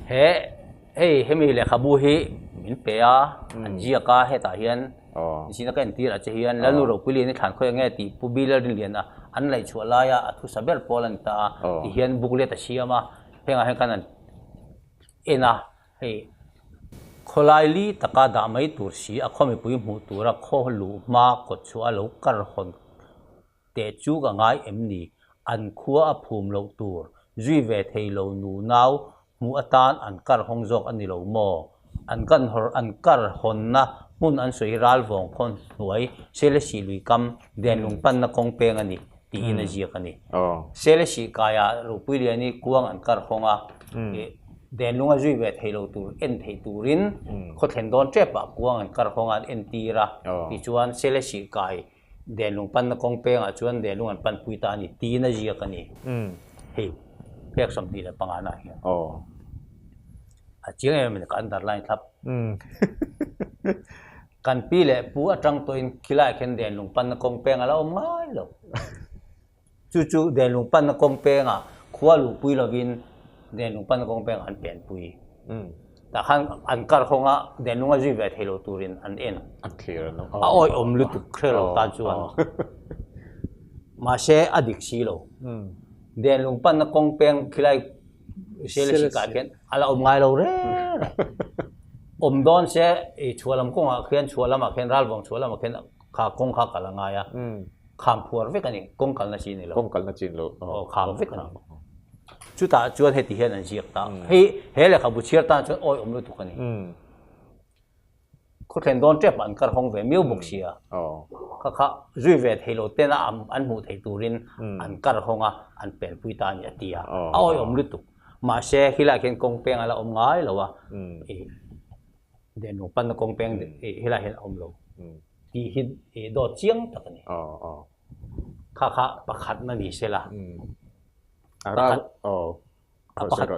เฮ้มีเลยขบูฮีมินเปียอันจีก้าเฮตาเฮียนสินักเอ็นตีละเจียนแล้วนูเราคุยเรียนฐานเขาอย่างเงี้ยตีปูบิลเลอร์เรียนอันไหลชัวลายทุสเบลโปแลนตาที่เฮียนบุกเลตเชียมาเฮงกันนั้นคนลายลีตะกาดาไม่ตัวสีเขาไม่ปุยมูตัวละเขาลูมากดชัวลูกกระหอนเตจูกับง่ายนี่อันขัวภูมิลูกตัวจุยเวทให้ลูนูนาวมูอัตานอันกระหงจอกอันนี้ลูโมอันกันกระหอนนะมุนอันสวยรัลวงคนหวยเซเลสีลุยกัมเดนลุงปันนักคงเปงอันนี้ตีนจีกันนี่เซเลสีกายรูปุยเรียนี่กวางอันกระหงเดนลุงจุยเวทให้ลูตัวเอ็นให้ตัวรินคนเห็นโดนเจ็บปะกวางอันกระหงอันเอ็นตีระที่ชวนเซเลสีกายเดนลุงปันนักคงเปงชวนเดนลุงอันปันปุยตานี่ตีนจีกันนี่เฮ้เพียกสมดีเลยปังอันนั้นจริงๆมันก็อันตรายครับกันปีเล่ปูอัจังตัวอินคิลายเข็นเดนลุงปันนักคงเปงอะไรอมง่ายหรอกจู่ๆเดนลุงปันนักคงเปงขวาลูปุยลวินเดนลุงปันนักคงเปงอันเปลี่ยนปุยแต่ขันอันกระหงเดนลุงจุยเวทเฮโลตูรินอันเอ็นอันเคลียร์เนาะโอ้ยอมลุตุเคลียร์ตาจวนมาเชอดิกซีโลเดนลุงปันนักคงเปงคิลายเชลสิกาเข็นอะไรอมง่ายเราเร่อมโดนเชชัวลำกงเขียนชัวลำเขียนรัลบงชัวลำเขียนขากงขากะละงายขามพัวเวกันนี่กงกันนาจีนี่เรากงกันนาจีนเราขามเวกันจุดตาจวนเฮติเฮนันเชียตาเฮ้เลยขับบุเชียตาจวนโอ้ยอมรู้ทุกคนนี่คนเห็นโดนเจ็บอันกระหงเวมิวบุกเชียข้าจุยเวทเฮโลเตน่าอันหูเทตูรินอันกระหงอันเป็นปุยตานี่ตีอ่ะโอ้ยอมรู้ทุกมาเชฮิลาเขียนกงเปียงอะไรอมง่ายหรอวะเดนลุงปันนักคงเปงเฮลาเห็นอมโลที่หินโดดเชียงตะกันนี่ข้าประคัดนั่นนี่เสละประคัด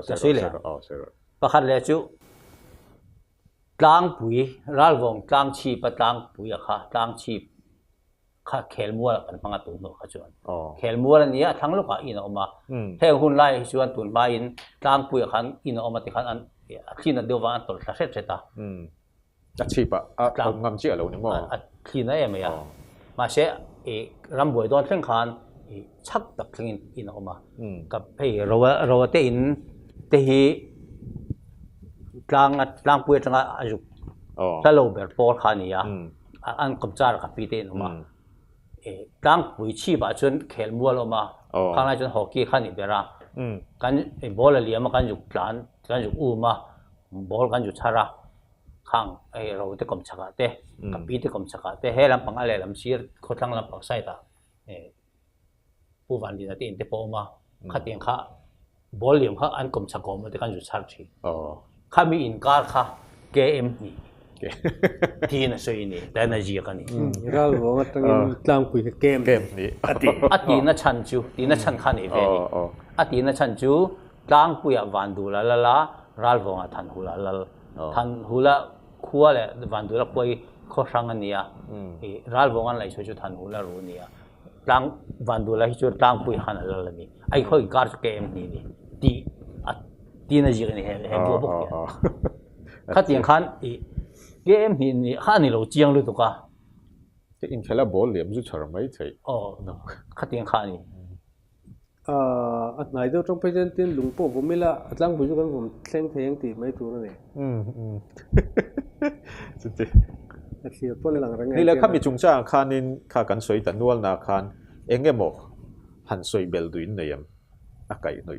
จะสวยเลยประคัดเลยจู่กลางปุยรัลวงกลางชีปกลางปุยอะค่ะกลางชีข้าเขลมัวกันพังตุนโนข้าจวนเขลมัวนี่ทั้งลูกอินออกมาเท่หุ่นไล่ชวนตุนมาอินกลางปุยขันอินออกมาติขันอันที่นั่นเดียววันตัวเสร็จเสร็จตาอาชีพอ่ะงามเชี่ยเราเนี่ยมั้งที่นั่นเองไหมอ่ะมาเชรำบวยโดนเส้นขานชักตักทิ้งอินออกมากับเราเตอินเตหีกลางปุยจังอายุถ้าเราแบบโพลขานี่อ่ะอันกำจัดกับปีเตนออกมากลางปุยชีบะจนเขลมัวออกมาข้างในจนฮอกกี้ขันอีเบรากันบอลเลี้ยมากันอยู่กลางกันอยู่อูมาบอลกันอยู่ชาระข้างเราเตะกำชักเตะกับปีเตะกำชักเตะเฮลัมปังอะไรลำเชียร์โคตรลำปังไซตาผู้วันดีนะที่อินเตอร์โปมาขัดยังข้าบอลเลี้ยมข้าอันกำชักก็มาเตะกันอยู่ชาร์ชีข้ามีอินการ์ข้าเกมนี่ที่นั่นสวยนี่แต่น่าจีกันนี่เราบอกว่าตั้งกลางปุยเกมนี่อดีน่าชันจูดีน่าชันข้านี่เวนี่อดีน่าชันจูกลางปุยวันดูละรัลวงทันหูละทันหูละขัวเลยวันดูละปุยข้อสังกันนี่รัลวงอะไรช่วยจุดทันหูละรู้นี่กลางวันดูละที่จุดกลางปุยหันละนี่ไอ้ข้ออีกการเกมนี่ตีน่าจีกันนี่เห็นบัวบุกเนี่ยข้าเตียงขันเกมนี่ข้านี่เราเจียงเลยตัวก้าที่อินแค่ละบอลเหลี่ยมจุดฉลาดไม่ใช่ข้าเตียงขันนี่ไหนเดี๋ยวต้องไปเจอที่หลวงปู่ผมไม่ละตั้งบุญกันผมเส้นเทียงตีไม่ถูกนั่นเองจริงๆเสียป้อนหลังรังนี่แหละข้ามีจุงจ้าข้านินข้ากันสวยแต่นวลนาคานเองเงี้ยหมกหันสวยเบลดุนเนี่ย นักไก่หน่อย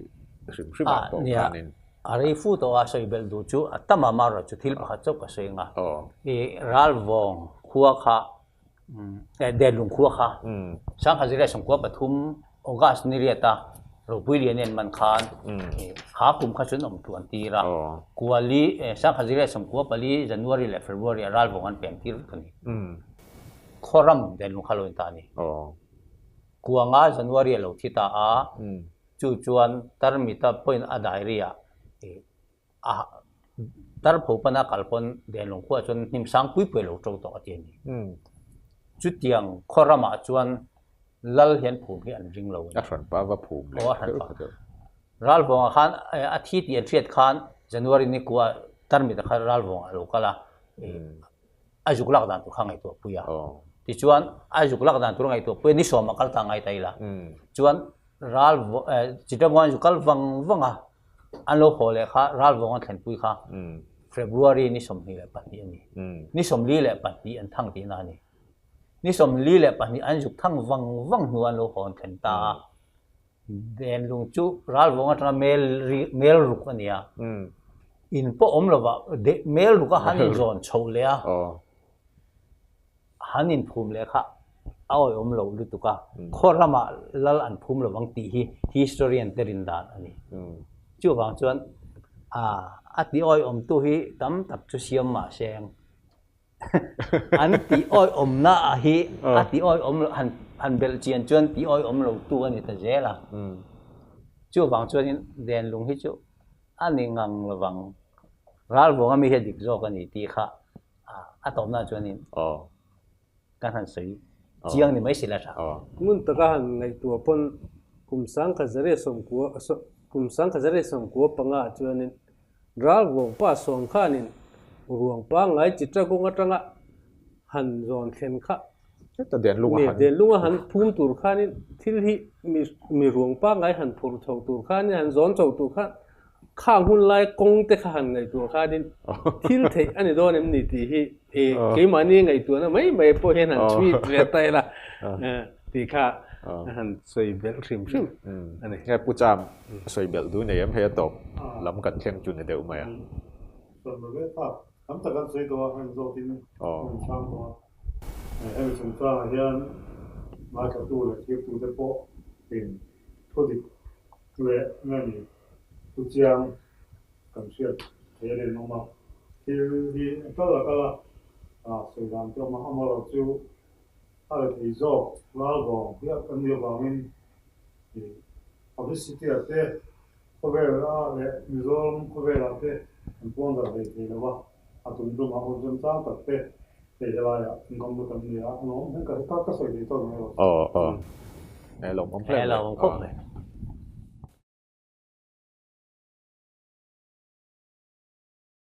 ริมริมตรง เนี่ย ขานิน อะไรฟูตัวสวยเบลดูจูตั้มมาเราจุดที่ประคับจบกับสวยงา อ๋อ รัลวงขัวข้าเดลุงขัวข้าสังขารที่ได้สมควรปฐุมออกัสนิเรียตาเราพูดเรียนเนี่ยมันขานหาคุมข้าชุนอมทวนตีระกัวลีสังขารที่ได้สมควรปลีจันวารีและเฟบรุรีรัลวงอันเป็นที่กันนี่ข้อรำเดลุงข้าลุนตานี่กัวงาจันวารีเราที่ตาจู่จวนตารมิตาพอยน์อดายเรียตารผู้ปนักกัลปนเดลุงขัวจนนิมสังคุยเปลือกโจตัวเตียนี่จุดยังข้อรำมาจวนลัลเห็นภูมิอันริงเรา อัฟรันป้าว่าภูมิเลย รัลวงขันอาทิตย์เย็นเทียดขันจันวารีนี่กัวตารมิตาขันรัลวงลูกละอายุกลักดันตัวข้างไอตัวปุยที่จวนอายุกลักดันตัวไอตัวปุยนี่สมกัลตังไอไตละจวนรัลจิตรวันยุกัลวังอันโลโหเลยค่ะรัลวงอันเห็นปุยค่ะเฟบรุรีนี่สมนี่แหละปัจจัยนี้นี่สมลีแหละปัจจัยอันทั้งที่นั่นนี่สมลีแหละปัจจัยอันยุกทั้งวังหัวอันโลโหอันเห็นตาเดินลงจูรัลวงอันนั้นเมลรุกอันเนี้ยอินพออมเราว่าเมลรุกก็ฮันอินโซนโชว์เลยฮันอินภูมิเลยค่ะเอาอมเราดูตุกะข้อละมาลัลอันภูมิเราบางทีhistorian เตรินดานอันนี้จู่บางส่วนอันที่อ้อยอมตัวฮีตั้มตับจุเสียมมาเชงอันที่อ้อยอมน่าฮีอันที่อ้อยอมหันเบลเจียนจวนที่อ้อยอมเราตัวนี่ตั้งเจล่ะจู่บางส่วนเดินลงที่จู่อันนี้งังระวังรัลวงมีเหตุดิบโจกันนี่ที่ค่ะอันตอมน่าจวนนี่การหันสีเจียงนี่ไม่สิละจ้ะมุนตะกันในตัวปนกุมสังขจริสมกัวกุมสังขจริสมกัวปังอาจวนนี่รัลวงป้าสองข้านี่รวงปังไอจิตรกงจังอ่ะหันจอนเข็นข้าแต่เดียนลุงหันเดียนลุงหันภูมิตุรข้านี่ที่มีรวงปังไอหันผูรชาวตุรข้านี่หันจอนชาวตุรข้าข้างหุ่นไล่กงเตะขันไงตัวข้าดินที่เทอันนี้โดนนี่ที่เกี่ยมันนี่ไงตัวนั้นไม่พอเห็นหันชีวิตเรียตายละที่ข้าหันสวยเบลชิมอันนี้แค่ผู้จำสวยเบลดูในยังเพย์ตบล้ำกันเที่ยงจุนในเดียวไหมส่วนเรื่องภาพทำแต่กันสวยตัวให้โซตินช่างตัวให้สมศักดิ์เฮียนมาจากตัวเลยที่ตัวเด็กโปเป็นทุกทีตัวเงี้ยนี่ทุกอย่างกันเชื่อเฮียเรียนมาที่ก็แล้วสวยงามตัวมาเอามาเราจูอะไรที่โจ้ลาบองเฮียกันเดียวบางนี่เอาไปสิที่อะไรก็เวลาเนี่ยมิโซมก็เวลาเนี่ยมันป้อนอะไรที่เราว่าอาตุนดูมาหุ่นจนจ้างตัดเนี่ยเดี๋ยวอะไรอินคอมดูกันเนี่ยน้องมันก็สวยดีตัวนี้ในหลงผมเพลงเราครบเลย